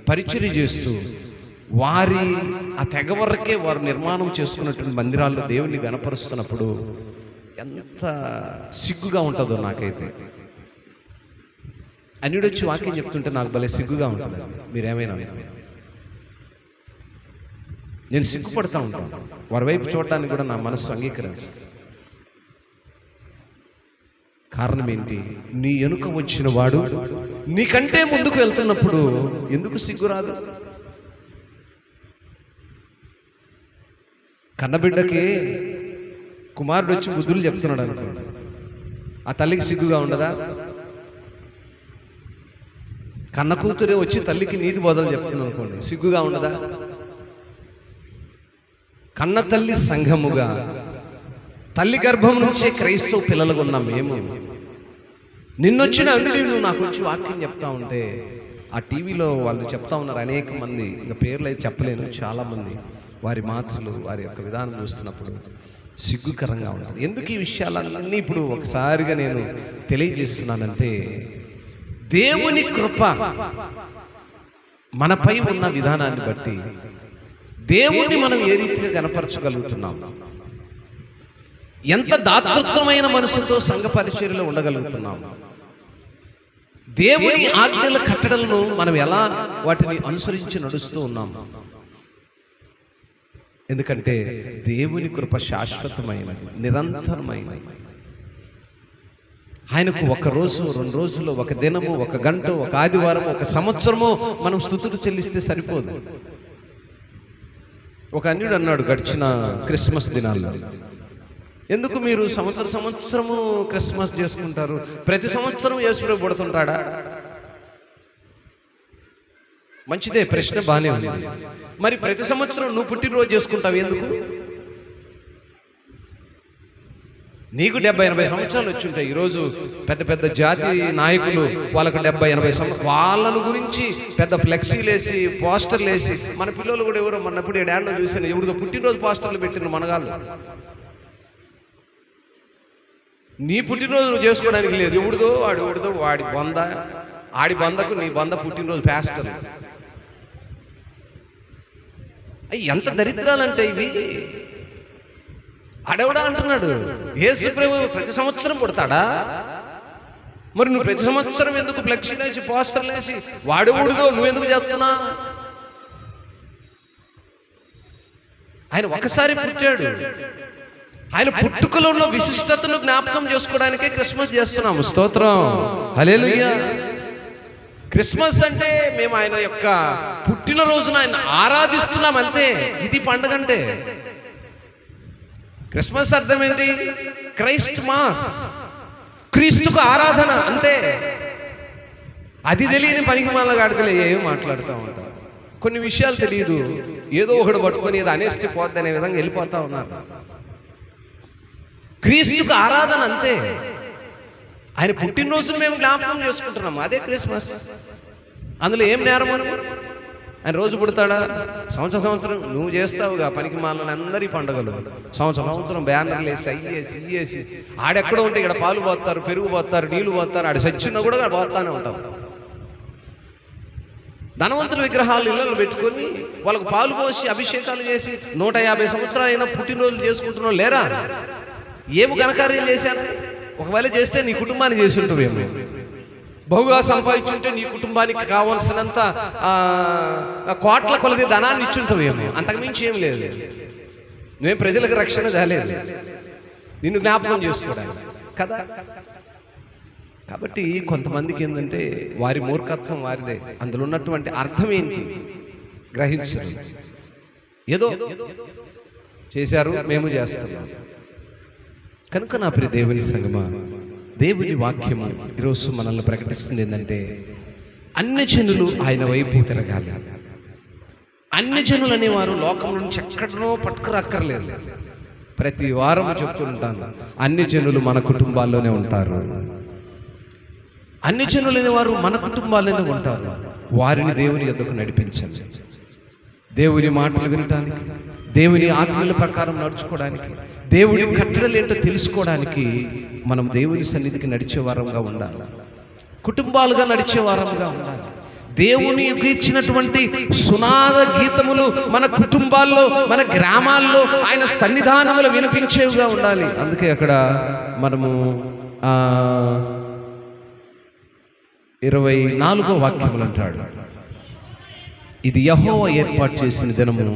పరిచర్య చేస్తూ వారి ఆ తెగ వరకే వారు నిర్మాణం చేసుకున్నటువంటి మందిరాల్లో దేవుని గణపరుస్తున్నప్పుడు ఎంత సిగ్గుగా ఉంటుందో నాకైతే. అన్యుడు వచ్చి వాక్యం చెప్తుంటే నాకు భలే సిగ్గుగా ఉంటుంది. మీరేమైనా, నేను సిగ్గుపడతా ఉంటాను. వారి వైపు చూడటానికి కూడా నా మనస్సు అంగీకరిస్తుంది. కారణం ఏంటి? నీ వెనుక వచ్చిన వాడు నీకంటే ముందుకు వెళ్తున్నప్పుడు ఎందుకు సిగ్గు రాదు? కన్నబిడ్డకి కుమారుడు వచ్చి బుద్ధులు చెప్తున్నాడు అనుకోండి, ఆ తల్లికి సిగ్గుగా ఉండదా? కన్న కూతురే వచ్చి తల్లికి నీతి బోధలు చెప్తుంది అనుకోండి, సిగ్గుగా ఉండదా? కన్న తల్లి సంఘముగా తల్లి గర్భం నుంచే క్రైస్తవ పిల్లలుగా ఉన్నాం మేము. నిన్నొచ్చిన అంగడి నువ్వు నాకు వచ్చి వాక్యం చెప్తా ఉంటే ఆ టీవీలో వాళ్ళు చెప్తా ఉన్నారు అనేక మంది, ఇంకా పేర్లు అయితే చెప్పలేను, చాలామంది వారి మాటలు వారి యొక్క విధానం చూస్తున్నప్పుడు సిగ్గుకరంగా ఉంటుంది. ఎందుకు ఈ విషయాలన్నీ ఇప్పుడు ఒకసారిగా నేను తెలియజేస్తున్నానంటే, దేవుని కృప మనపై ఉన్న విధానాన్ని బట్టి దేవుణ్ణి మనం ఏ రీతిగా గణపరచగలుగుతున్నాం, ఎంత దాతృత్వమైన మనసుతో సంఘ పరిచర్యలో ఉండగలుగుతున్నాం, దేవుని ఆజ్ఞల కట్టడలను మనం ఎలా వాటిని అనుసరించి నడుస్తూ ఉన్నాం. ఎందుకంటే దేవుని కృప శాశ్వతమైనది, నిరంతరమైనది. ఆయనకు ఒక రోజు, 2 రోజులు, ఒక దినము, ఒక గంట, ఒక ఆదివారం, ఒక సంవత్సరము మనం స్తుతులు చెల్లిస్తే సరిపోదు. ఒక అన్యుడు అన్నాడు గడిచిన క్రిస్మస్ దినాల్లో, ఎందుకు మీరు సంవత్సరము క్రిస్మస్ చేసుకుంటారు, ప్రతి సంవత్సరం యేసుప్రభు పుడుతుంటాడా? మంచిదే, ప్రశ్న బాగానే ఉంది. మరి ప్రతి సంవత్సరం నువ్వు పుట్టినరోజు చేసుకుంటావు ఎందుకు? నీకు 70-80 సంవత్సరాలు వచ్చి ఉంటాయి. ఈరోజు పెద్ద పెద్ద జాతి నాయకులు వాళ్ళకు 70-80 సంవత్సరాలు, వాళ్ళను గురించి పెద్ద ఫ్లెక్సీలు వేసి పోస్టర్లు వేసి, మన పిల్లలు కూడా ఎవరో మొన్నప్పుడు 7 ఏళ్ళలో చూసాను, ఎవరిదో పుట్టినరోజు పోస్టర్లు పెట్టిన మనగాళ్ళు. నీ పుట్టినరోజు నువ్వు చేసుకోవడానికి లేదు, ఎవడిదో వాడి బొంద, ఆడి బొందకు నీ బొంద పుట్టినరోజు పాస్టర్. ఎంత దరిద్రాలంటే ఇవి. ఆడెవడా అంటున్నాడు యేసు ప్రభు ప్రతి సంవత్సరం పుడతాడా? మరి నువ్వు ప్రతి సంవత్సరం ఎందుకు ఫ్లెక్సీలు వేసి పోస్టర్లు వేసి వాడెవడిదో నువ్వెందుకు చెప్తున్నా? ఆయన ఒకసారి పుట్టాడు, ఆయన పుట్టుకలో ఉన్న విశిష్టతను జ్ఞాపకం చేసుకోవడానికే క్రిస్మస్ చేస్తున్నాము. స్తోత్రం, హల్లెలూయా. క్రిస్మస్ అంటే మేము ఆయన యొక్క పుట్టినరోజున ఆయన ఆరాధిస్తున్నాం అంతే. ఇది పండుగ అంటే. క్రిస్మస్ అర్థం ఏంటి? క్రైస్ట్ మాస్, క్రీస్తుకు ఆరాధన అంతే. అది తెలియని పనికి మాల గాడిదలే ఏం మాట్లాడుతూ ఉంటారు. కొన్ని విషయాలు తెలియదు, ఏదో ఒకటి పట్టుకొని ఏదో అనేస్తే పోద్ది అనే విధంగా వెళ్ళిపోతా ఉన్నారు. క్రీస్తుకు ఆరాధన అంతే. ఆయన పుట్టినరోజును మేము జ్ఞాపకం చేసుకుంటున్నాము, అదే క్రిస్మస్. అందులో ఏం నేరం? ఆయన రోజు పుడతాడా? సంవత్సరం నువ్వు చేస్తావుగా పనికి మాలని అందరి పండుగలు. సంవత్సరం బ్యానర్లు వేసి అయ్యేసి ఆడెక్కడో ఉంటే ఇక్కడ పాలు పోతారు, పెరుగు పోతారు, నీళ్లు పోతారు, ఆడ చచ్చినా కూడా ఆడ పోతానే ఉంటాం. ధనవంతుల విగ్రహాలు ఇళ్ళలో పెట్టుకొని వాళ్ళకు పాలు పోసి అభిషేకాలు చేసి 150 సంవత్సరాలు అయినా పుట్టినరోజులు చేసుకుంటున్నావు లేరా? ఏమి ఘనకార్యాలు చేశారు? ఒకవేళ చేస్తే నీ కుటుంబాన్ని చేసి ఉంటావేమో, బహుగా సంపాదించుంటే నీ కుటుంబానికి కావలసినంత కోట్ల కొలది ధనాన్ని ఇచ్చుంటావేమో, అంతకుమించి ఏం లేదు. నువ్వేం ప్రజలకు రక్షణ తేలేదు, నిన్ను జ్ఞాపకం చేసుకోవడానికి కదా. కాబట్టి కొంతమందికి ఏంటంటే వారి మూర్ఖత్వం వారిదే, అందులో ఉన్నటువంటి అర్థం ఏంటి గ్రహించరు. ఏదో చేశారు, మేము చేస్తున్నాం. కనుక నా ప్రియ దేవుని సంగమా, దేవుని వాక్యము ఈరోజు మనల్ని ప్రకటిస్తుంది ఏంటంటే, అన్ని జనులు ఆయన వైపు తిరగాలి. అన్ని జనులు అనేవారు లోకం నుంచి ఎక్కడనో పట్టుకురక్కర్లేదు. ప్రతి వారం చెప్తుంటాను, అన్ని జనులు మన కుటుంబాల్లోనే ఉంటారు. అన్ని జనులు అనేవారు మన కుటుంబాల్లోనే ఉంటారు. వారిని దేవుని యొద్దకు నడిపించండి. దేవుని మాటలు వినటానికి, దేవుని ఆజ్ఞల ప్రకారం నడుచుకోవడానికి, దేవుడి కట్టడలు ఏంటో తెలుసుకోవడానికి మనం దేవుని సన్నిధికి నడిచే వారంగా ఉండాలి, కుటుంబాలుగా నడిచే వారంగా ఉండాలి. దేవుని ఇచ్చినటువంటి సునాద గీతములు మన కుటుంబాల్లో, మన గ్రామాల్లో, ఆయన సన్నిధానములు వినిపించేవిగా ఉండాలి. అందుకే అక్కడ మనము 24వ వాక్యములు అంటాడు, ఇది యెహోవా ఏర్పాటు చేసిన దినము,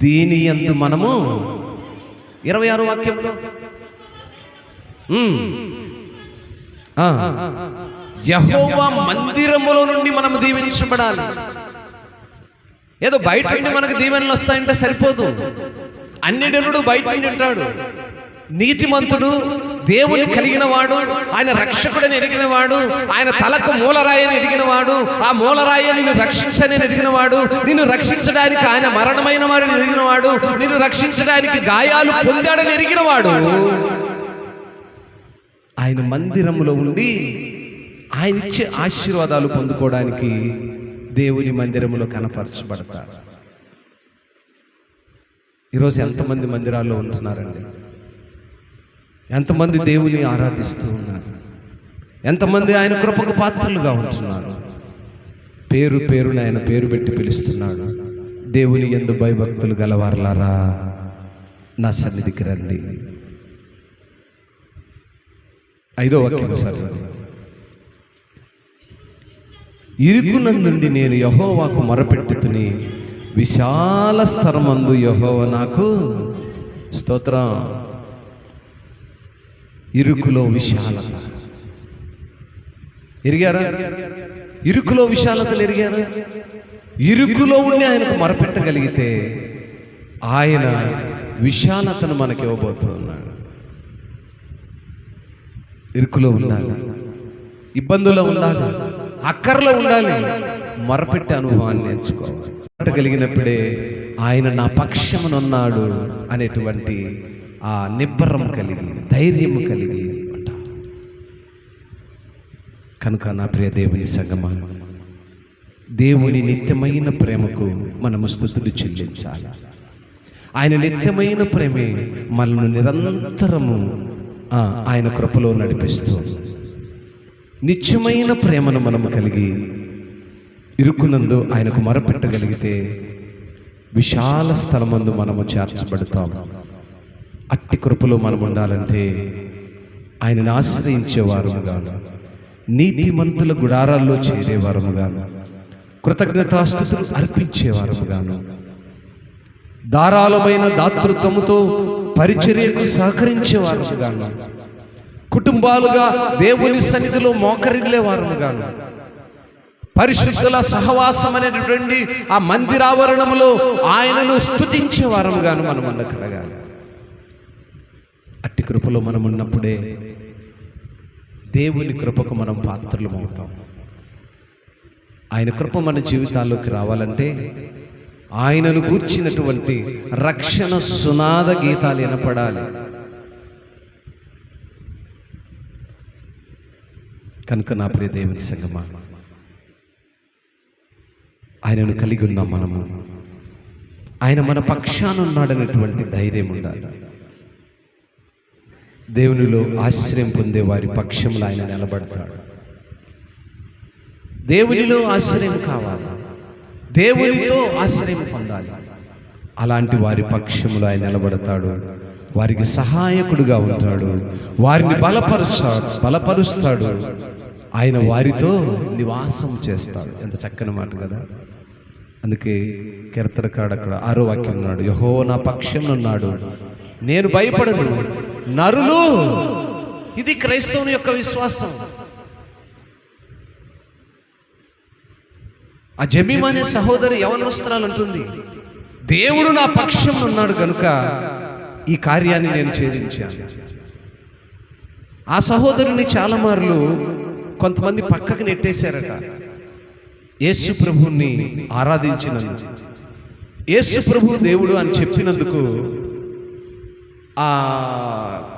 దీని యందు మనము 26వ వాక్యంలో యెహోవా మందిరములో నుండి మనము దీవించబడాలి. ఏదో బయట నుండి మనకు దీవెనలు వస్తాయంటే సరిపోదు. అన్నిడనుడు బయట ఉంటాడు. నీతిమంతుడు, దేవుని కలిగిన వాడు, ఆయన రక్షకుడని ఎరిగినవాడు, ఆయన తలకు మూలరాయని ఎరిగినవాడు, ఆ మూలరాయి నిన్ను రక్షించని ఎరిగినవాడు, నిన్ను రక్షించడానికి ఆయన మరణమైన వారిని ఎరిగినవాడు, నిన్ను రక్షించడానికి గాయాలు పొందాడని ఎరిగినవాడు ఆయన మందిరములో ఉండి ఆయన ఇచ్చే ఆశీర్వాదాలు పొందుకోవడానికి దేవుని మందిరములో కనపరచబడతారు. ఈరోజు ఎంతమంది మందిరాల్లో ఉంటున్నారండి? ఎంతమంది దేవుని ఆరాధిస్తూ ఉన్నారు? ఎంతమంది ఆయన కృపకు పాత్రలుగా ఉంటున్నారు? పేరు పేరున ఆయన పేరు పెట్టి పిలుస్తున్నాడు. దేవుని యందు భయభక్తులు గలవారలారా నా సన్నిధికి రండి. 5వ వాక్యం సార్. ఇరుకునందుండి నేను యెహోవాకు మొరపెట్టుతుని విశాల స్థలమందు యెహోవా నాకు స్తోత్రం. ఇరుకులో విశాలత ఎరిగారా? ఇరుకులో విశాలతలు ఎరిగారా? ఇరుకులో ఉండి ఆయనకు మొరపెట్టగలిగితే ఆయన విశాలతను మనకి ఇవ్వబోతున్నాడు. ఇరుకులో ఉండాలి, ఇబ్బందుల్లో ఉండాలి, అక్కర్లో ఉండాలి, మొరపెట్టే అనుభవాన్ని నేర్చుకోవాలి. మొరపెట్టగలిగినప్పుడే ఆయన నా పక్షమునున్నాడు అనేటువంటి ఆ నిబ్బరం కలిగి, ధైర్యము కలిగి ఉంటారు. కనుక నా ప్రియ దేవుని సంగమా, దేవుని నిత్యమైన ప్రేమకు మనము స్తుతులు చెల్లించాలి. ఆయన నిత్యమైన ప్రేమే మనల్ని నిరంతరము ఆయన కృపలో నడిపిస్తూ, నిత్యమైన ప్రేమను మనము కలిగి ఇరుకునందు ఆయనకు మొరపెట్టగలిగితే విశాల స్థలమందు మనము చేర్చబడతాం. అట్టి కృపలో మనం ఉండాలంటే ఆయనను ఆశ్రయించేవారముగాను, నీతిమంతుల గుడారాల్లో చేరేవారముగాను, కృతజ్ఞతాస్తుతులు అర్పించేవారముగాను, ధారాళమైన దాతృత్వముతో పరిచర్యకు సహకరించేవారముగాను, కుటుంబాలుగా దేవుని సన్నిధిలో మోకరిల్లేవారముగాను, పరిశుద్ధుల సహవాసం అనేటువంటి ఆ మందిరావరణములో ఆయనను స్తుతించేవారముగాను మనం ఉండగలగాలి. అట్టి కృపలో మనం ఉన్నప్పుడే దేవుని కృపకు మనం పాత్రలం అవుతాం. ఆయన కృప మన జీవితాల్లోకి రావాలంటే ఆయనను గూర్చినటువంటి రక్షణ సునాద గీతాలు వినపడాలి. కనుక నా ప్రియ దేవుని సంగమా, ఆయనను కలిగి ఉన్నాం మనము. ఆయన మన పక్షాన ఉన్నాడనేటువంటి ధైర్యం ఉండాలి. దేవునిలో ఆశ్రయం పొందే వారి పక్షంలో ఆయన నిలబడతాడు. దేవునిలో ఆశ్రయం కావాలి, దేవునితో ఆశ్రయం పొందాలి. అలాంటి వారి పక్షంలో ఆయన నిలబడతాడు, వారికి సహాయకుడుగా ఉంటాడు, వారిని బలపరుస్తాడు, ఆయన వారితో నివాసం చేస్తాడు. ఎంత చక్కని మాట కదా. అందుకే కీర్తనకారుడు అక్కడ 6వ వాక్యం ఉన్నాడు, యెహోవా నా పక్షంలో ఉన్నాడు, నేను భయపడను నరులు. ఇది క్రైస్తవుని యొక్క విశ్వాసం. ఆ జమీమా అనే సహోదరి యవనస్తురాలు అంటుంది, దేవుడు నా పక్షంలో ఉన్నాడు కనుక ఈ కార్యాన్ని నేను ఛేదించాను. ఆ సహోదరుని చాలా మార్లు కొంతమంది పక్కకు నెట్టేశారట. యేసు ప్రభువుని ఆరాధించినందుకు, యేసు ప్రభు దేవుడు అని చెప్పినందుకు ఆ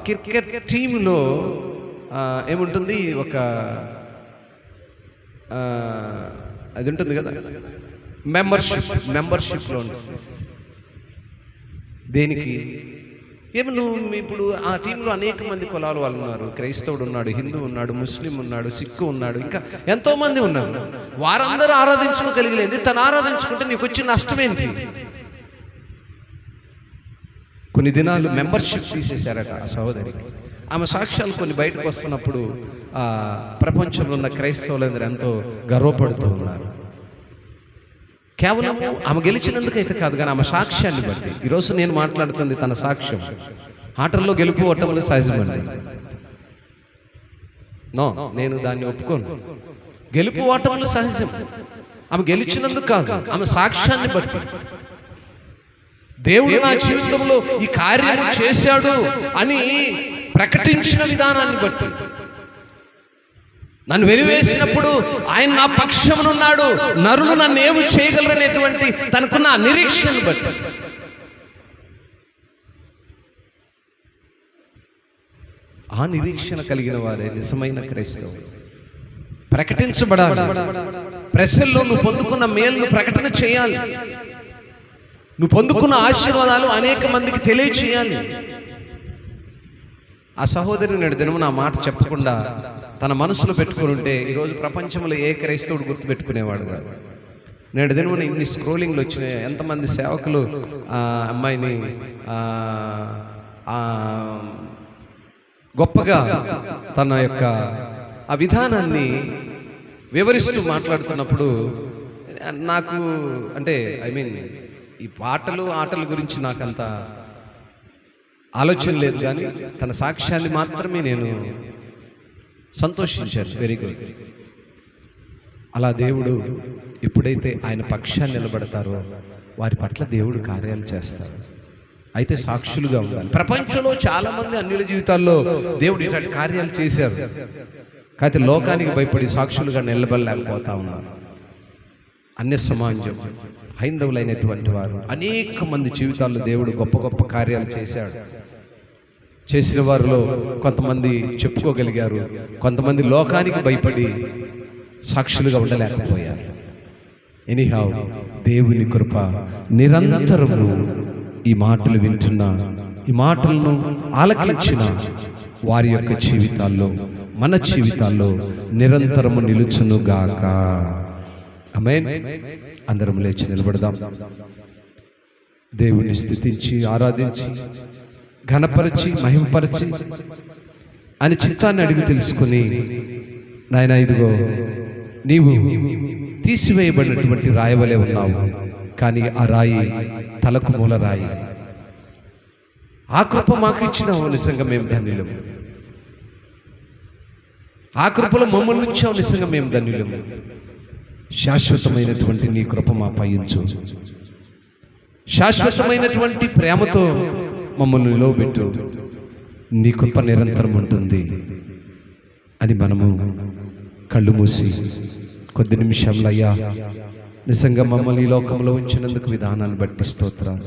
క్రికెట్ టీంలో ఏముంటుంది, ఒక అది ఉంటుంది కదా, మెంబర్షిప్లో ఉంటుంది. దేనికి? ఏమి నువ్వు ఇప్పుడు ఆ టీంలో అనేక మంది కులాల వాళ్ళు ఉన్నారు. క్రైస్తవుడు ఉన్నాడు, హిందూ ఉన్నాడు, ముస్లిం ఉన్నాడు, సిక్కు ఉన్నాడు, ఇంకా ఎంతో మంది ఉన్నారు. వారందరూ ఆరాధించుకోగలిగలేదు, తను ఆరాధించుకుంటే నీకు వచ్చిన నష్టం ఏంటి? కొన్ని దినాలు మెంబర్షిప్ తీసేశారట ఆ సహోదరికి. ఆమె సాక్ష్యాలు కొన్ని బయటకు వస్తున్నప్పుడు ప్రపంచంలో ఉన్న క్రైస్తవులందరూ ఎంతో గర్వపడుతూ ఉన్నారు. కేవలం ఆమె గెలిచినందుకైతే కాదు, కానీ ఆమె సాక్ష్యాన్ని బట్టి. ఈరోజు నేను మాట్లాడుతుంది తన సాక్ష్యం. ఆటల్లో గెలుపు ఓటములు సహజమండి. నేను దాన్ని ఒప్పుకోను. గెలుపు ఓటములు సహజం. ఆమె గెలిచినందుకు కాదు, ఆమె సాక్ష్యాన్ని బట్టి. దేవుడు నా జీవితంలో ఈ కార్యం చేశాడు అని ప్రకటించిన విధానాన్ని బట్టి, నన్ను వెలివేసినప్పుడు ఆయన నా పక్షమునున్నాడు, నరులు నన్ను ఏమి చేయగలరనేటువంటి తనకున్న నిరీక్షను బట్టి, ఆ నిరీక్షణ కలిగిన వారే నిజమైన క్రైస్తవులు. ప్రకటించబడాలి. ప్రజల్లో నువ్వు పొందుకున్న మేలును ప్రకటన చేయాలి. నువ్వు పొందుకున్న ఆశీర్వాదాలు అనేక మందికి తెలియచేయాలి. ఆ సహోదరి నేడు దినము నా మాట చెప్పకుండా తన మనసులో పెట్టుకుని ఉంటే ఈరోజు ప్రపంచంలో ఏ క్రైస్తవుడు గుర్తుపెట్టుకునేవాడు కాదు. నేడు దినమున ఇన్ని స్క్రోలింగ్లు వచ్చినాయి. ఎంతమంది సేవకులు అమ్మాయిని గొప్పగా తన యొక్క ఆ విధానాన్ని వివరిస్తూ మాట్లాడుతున్నప్పుడు నాకు అంటే ఈ ఆటల గురించి నాకంత ఆలోచన లేదు, కానీ తన సాక్ష్యాన్ని మాత్రమే నేను సంతోషించాను. Very good. అలా దేవుడు ఎప్పుడైతే ఆయన పక్షాన్ని నిలబడతారో వారి పట్ల దేవుడు కార్యాలు చేస్తారు. అయితే సాక్షులుగా ఉండాలి. ప్రపంచంలో చాలా మంది అన్యుల జీవితాల్లో దేవుడు ఇలాంటి కార్యాలు చేశారు, కాకపోతే లోకానికి భయపడి సాక్షులుగా నిలబడలేకపోతా ఉన్నారు. అన్య సమాజం హైందవులైనటువంటి వారు అనేక మంది జీవితాల్లో దేవుడు గొప్ప గొప్ప కార్యాలు చేశాడు. చేసిన వారిలో కొంతమంది చెప్పుకోగలిగారు, కొంతమంది లోకానికి భయపడి సాక్షులుగా ఉండలేకపోయారు. ఎనీహౌ దేవుని కృప నిరంతరము ఈ మాటలు వింటున్న, ఈ మాటలను ఆలకించిన వారి యొక్క జీవితాల్లో, మన జీవితాల్లో నిరంతరము నిలుచునుగాక. ఆమేన్. అందరం లేచి నిలబడదాం. దేవుని స్తుతించి ఆరాధించి ఘనపరిచి మహిమపరిచి ఆయన చిత్తాన్ని అడిగి తెలుసుకుని, నాయనా ఇదిగో నీవు తీసివేయబడినటువంటి రాయవలే ఉన్నావు, కానీ ఆ రాయి తలకు మూల రాయి. ఆ కృప మాకు ఇచ్చినావు, నిజంగా మేము ధన్యులము. ఆ కృపలో మమ్మల్ని నుంచావు, నిజంగా మేము ధన్యులము. శాశ్వతమైనటువంటి నీ కృప మాపై ఉంచు. శాశ్వతమైనటువంటి ప్రేమతో మమ్మల్ని నిలవబెట్టు. నీ కృప నిరంతరం ఉంటుంది అని మనము కళ్ళు మూసి కొద్ది నిమిషంలో, అయ్యా నిజంగా మమ్మల్ని ఈ లోకంలో ఉంచినందుకు విధానాన్ని బట్టి స్తోత్రాలు,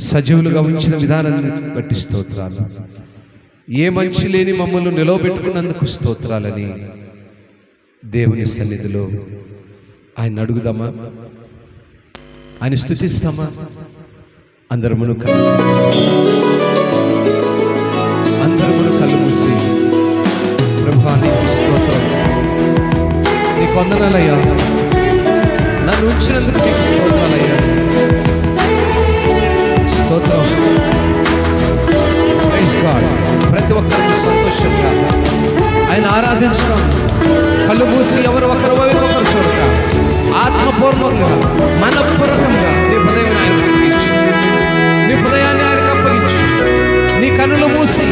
సజీవులుగా ఉంచిన విధానాన్ని బట్టి స్తోత్రాలు, ఏ మంచి లేని మమ్మల్ని నిలవబెట్టుకున్నందుకు స్తోత్రాలని దేవుని సన్నిధిలో ఆయన అడుగుదామా? ఆయన స్తుతిస్తామా? అందరమును కళ్ళు మూసి, ప్రభువా నీకు స్తోత్రం, నీకు వందనాలయ్యా, నన్ను ఉంచినందుకు నీకు స్తోత్రాలయ్యా, స్తోత్రం. Praise God. ప్రతి ఒక్కరికి సంతోషంగా ఆయన ఆరాధించడం, కళ్ళు మూసి ఎవరు ఒకరు వైపు ఒకరు చూడక ఆత్మపూర్వకంగా మనపూర్వకంగా నీ హృదయాన్ని ఆయనకు అప్పగించు, నీ హృదయాన్ని ఆయనకు అప్పగించు. నీ కన్నులు మూసి,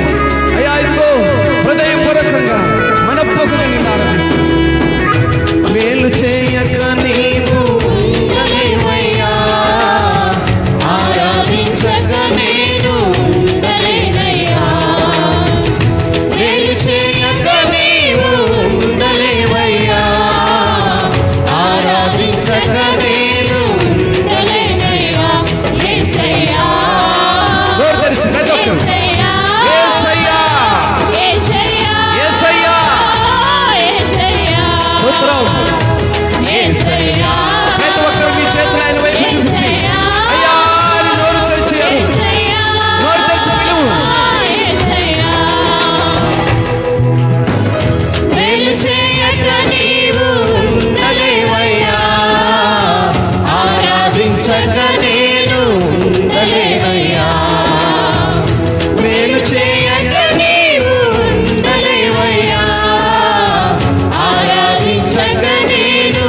అయ్యా ఇదిగో హృదయపూర్వకంగా మనపూర్వకంగా నిన్ను ఆరాధిస్తాను. మేలు చేయక నీవు ఉండలేవయ్యా, ఆరాధించక నేను ఉండలేనయ్యా. మేలు చేయక నీవు ఉండలేవయ్యా, ఆరాధించక నేను ఉండలేనయ్యా. యేసయ్యా, నోరు తెరిచి ప్రతి ఒక్కరు యేసయ్యా, యేసయ్యా, యేసయ్యా, యేసయ్యా, స్తోత్రం. యేసయ్యా, ప్రతి ఒక్కరు మీ చేతులు ఆయన వైపు చూపించి, అయ్యా అని నోరు తెరిచి, నోరు తెరిచి పిలువు. మేలు చేయక నీవు ఉండలేవయ్యా, ఆరాధించక నేను ఉండలేనయ్యా. మేలు చేయక నీవు ఉండలేవయ్యా, ఆరాధించక నేను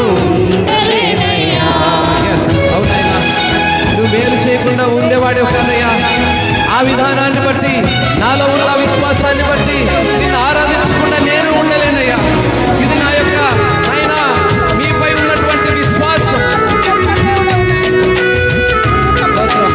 ఉండలేనయ్యా. అవునయ్యా, నువ్వు మేలు చేయకుండా ఉండేవాడే కాదయ్యా. ఆ విధానాన్ని బట్టి, నాలో ఉన్న విశ్వాసాన్ని బట్టి నిన్ను ఆరాధించకుండా నేను ఉండలేనయ్యా. ఇది నా యొక్క ఆయన మీపై ఉన్నటువంటి విశ్వాసం. స్తోత్రం.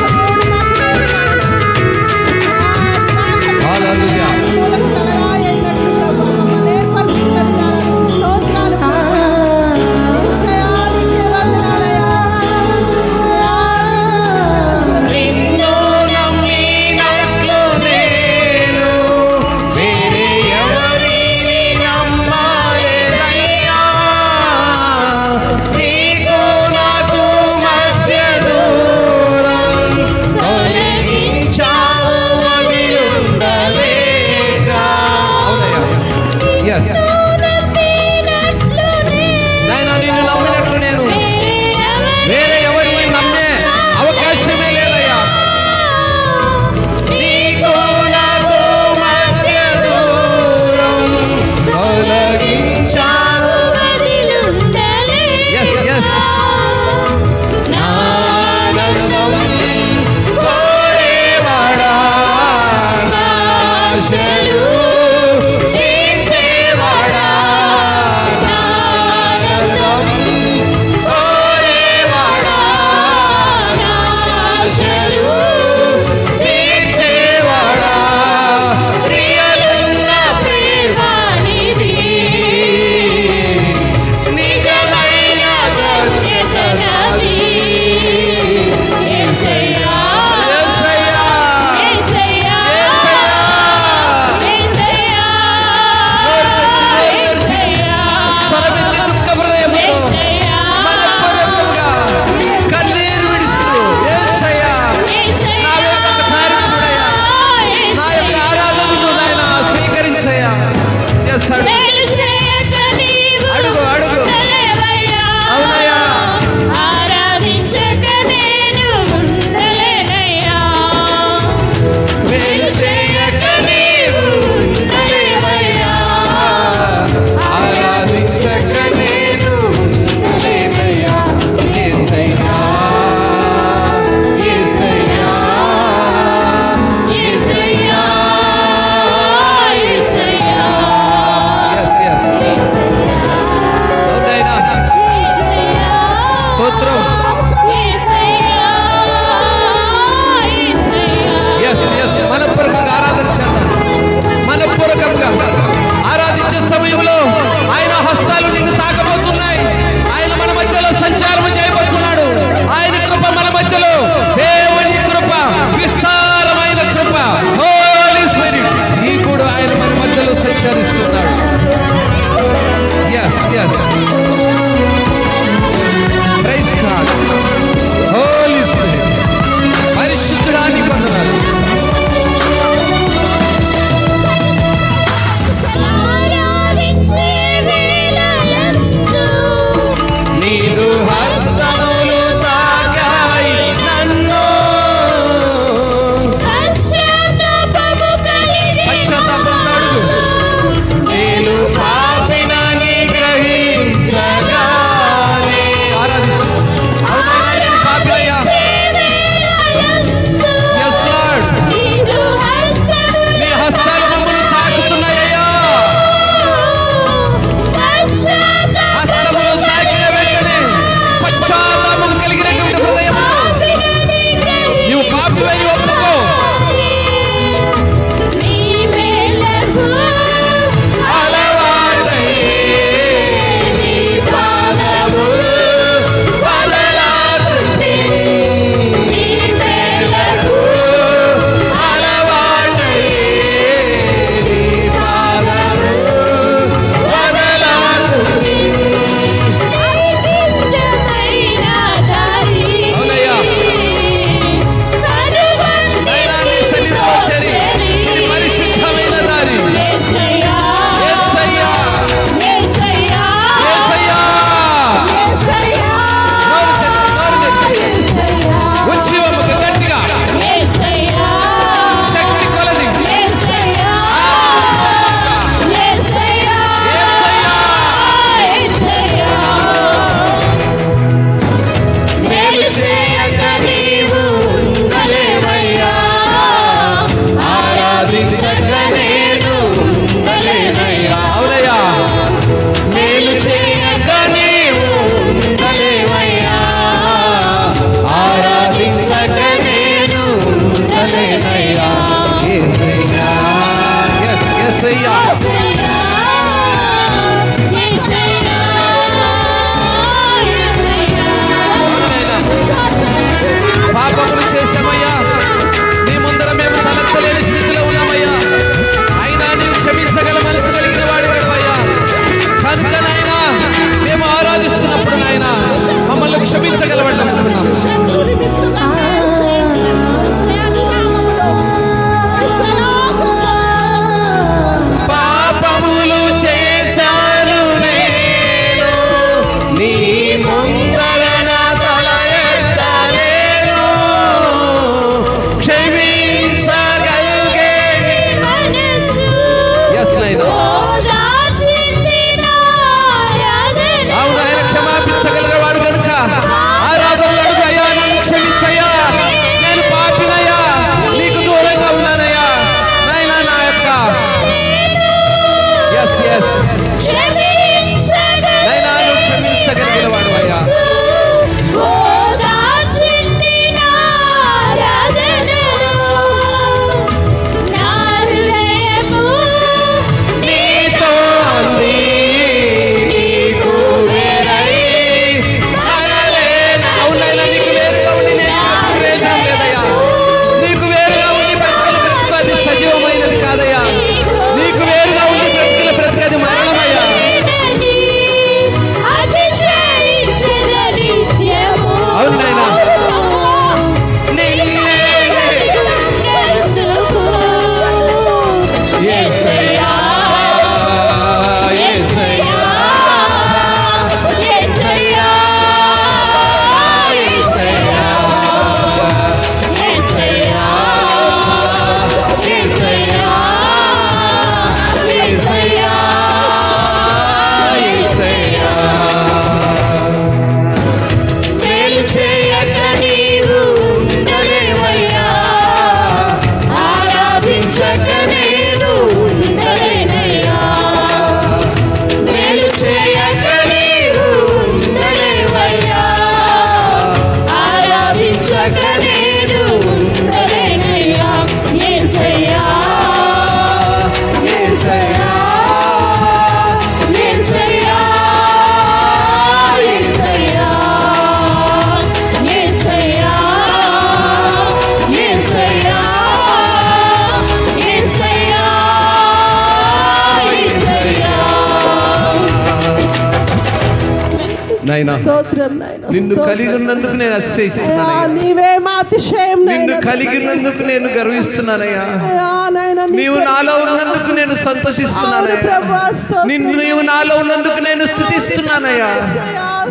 నాయనా స్తోత్రం నాయనా. నిన్ను కలిగి ఉన్నందుకు నేను అతిశయిస్తున్నానయ్యా. అయ్యా, నీవే మా అతిశయం నిన్ను నాయనా. కలిగి ఉన్నందుకు నేను గర్విస్తున్నానయ్యా. అయ్యా, నాయనా, నీవు నాలో ఉన్నందుకు నేను అవును సంతోషిస్తున్నానయ్యా. ప్రభువా, స్తోత్రం. నీవు నాలో ఉన్నందుకు నేను స్తుతిస్తున్నానయ్యా.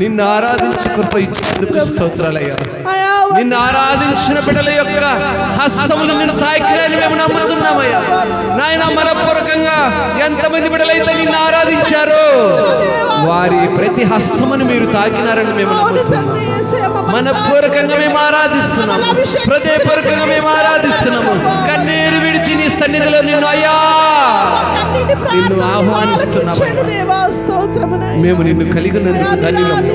నిన్ను ఆరాధించే కృప ఇచ్చినందుకు స్తోత్రాలయ్యా. అయ్యా, నిన్ను ఆరాధించిన బిడ్డల యొక్క హస్తములు నిన్ను తాకినాయని మేము నమ్ముతున్నామయ్యా. నాయన మనపూర్వకంగా ఎంతమంది బిడ్డలైతే నిన్ను ఆరాధించారో వారి ప్రతి హస్తమును మీరు తాకినారని మేము నమ్ముతున్నాం. మనపూర్వకంగా మేము ఆరాధిస్తున్నాము, హృదయపూర్వకంగా మేము ఆరాధిస్తున్నాము. కన్నీరు విడిచి నీ సన్నిధిలో నిన్ను అయ్యా నిన్ను ఆహ్వానిస్తున్నాము. మేము నిన్ను కలిగినందుకు ధన్యులము.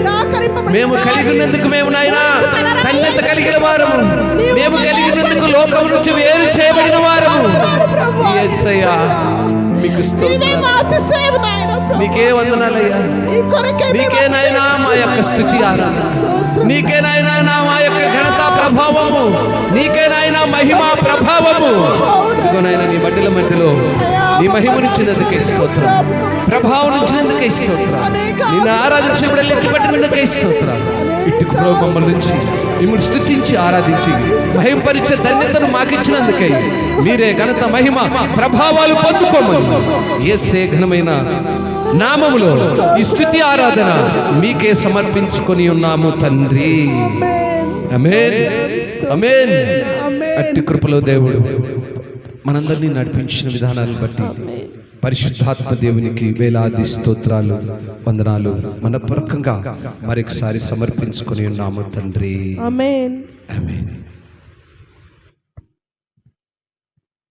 మేము కలిగినందుకు మేము నాయన ధన్యత కలిగిన వారము. మేము కలిగినందుకు లోకం నుంచి వేరు చేయబడిన వారము. యేసయ్యా మీకు స్తోత్రాలు. నీకే వందనాలయ్యా. నీకే నాయనా మా యొక్క స్తుతి ఆరాధన. నీకే నాయనా మా యొక్క ఘనత ప్రభావము. నీకే నాయనా మహిమ ప్రభావము. ఇదిగో నాయనా నీ బట్టల మధ్యలో నీ మహిమనిచ్చినందుకే స్తోత్రం, ప్రభావం ఇచ్చినందుకే స్తోత్రం. నిన్ను ఆరాధించిన లెక్క పట్టినందుకే స్తోత్రం. ఇటు మమ్మల్ని నుంచి మిమ్మల్ని స్తుతించి ఆరాధించి మహిమపరిచే ధన్యతను మాకిచ్చినందుకై మీరే ఘనత మహిమ ప్రభావాలు పొందుకోమని యేసే ఘనమైన నామములో ఈ స్తుతి ఆరాధన మీకే సమర్పించుకొని ఉన్నాము తండ్రి. ఆమేన్, ఆమేన్. అట్టి కృపలో దేవుడు మనందరినీ నడిపించిన విధానాలను బట్టి పరిశుద్ధాత్మ దేవునికి వేలాది స్తోత్రాలు, వందనాలు మనపూర్వకంగా మరొకసారి సమర్పించుకొని ఉన్నాము తండ్రి. ఆమేన్.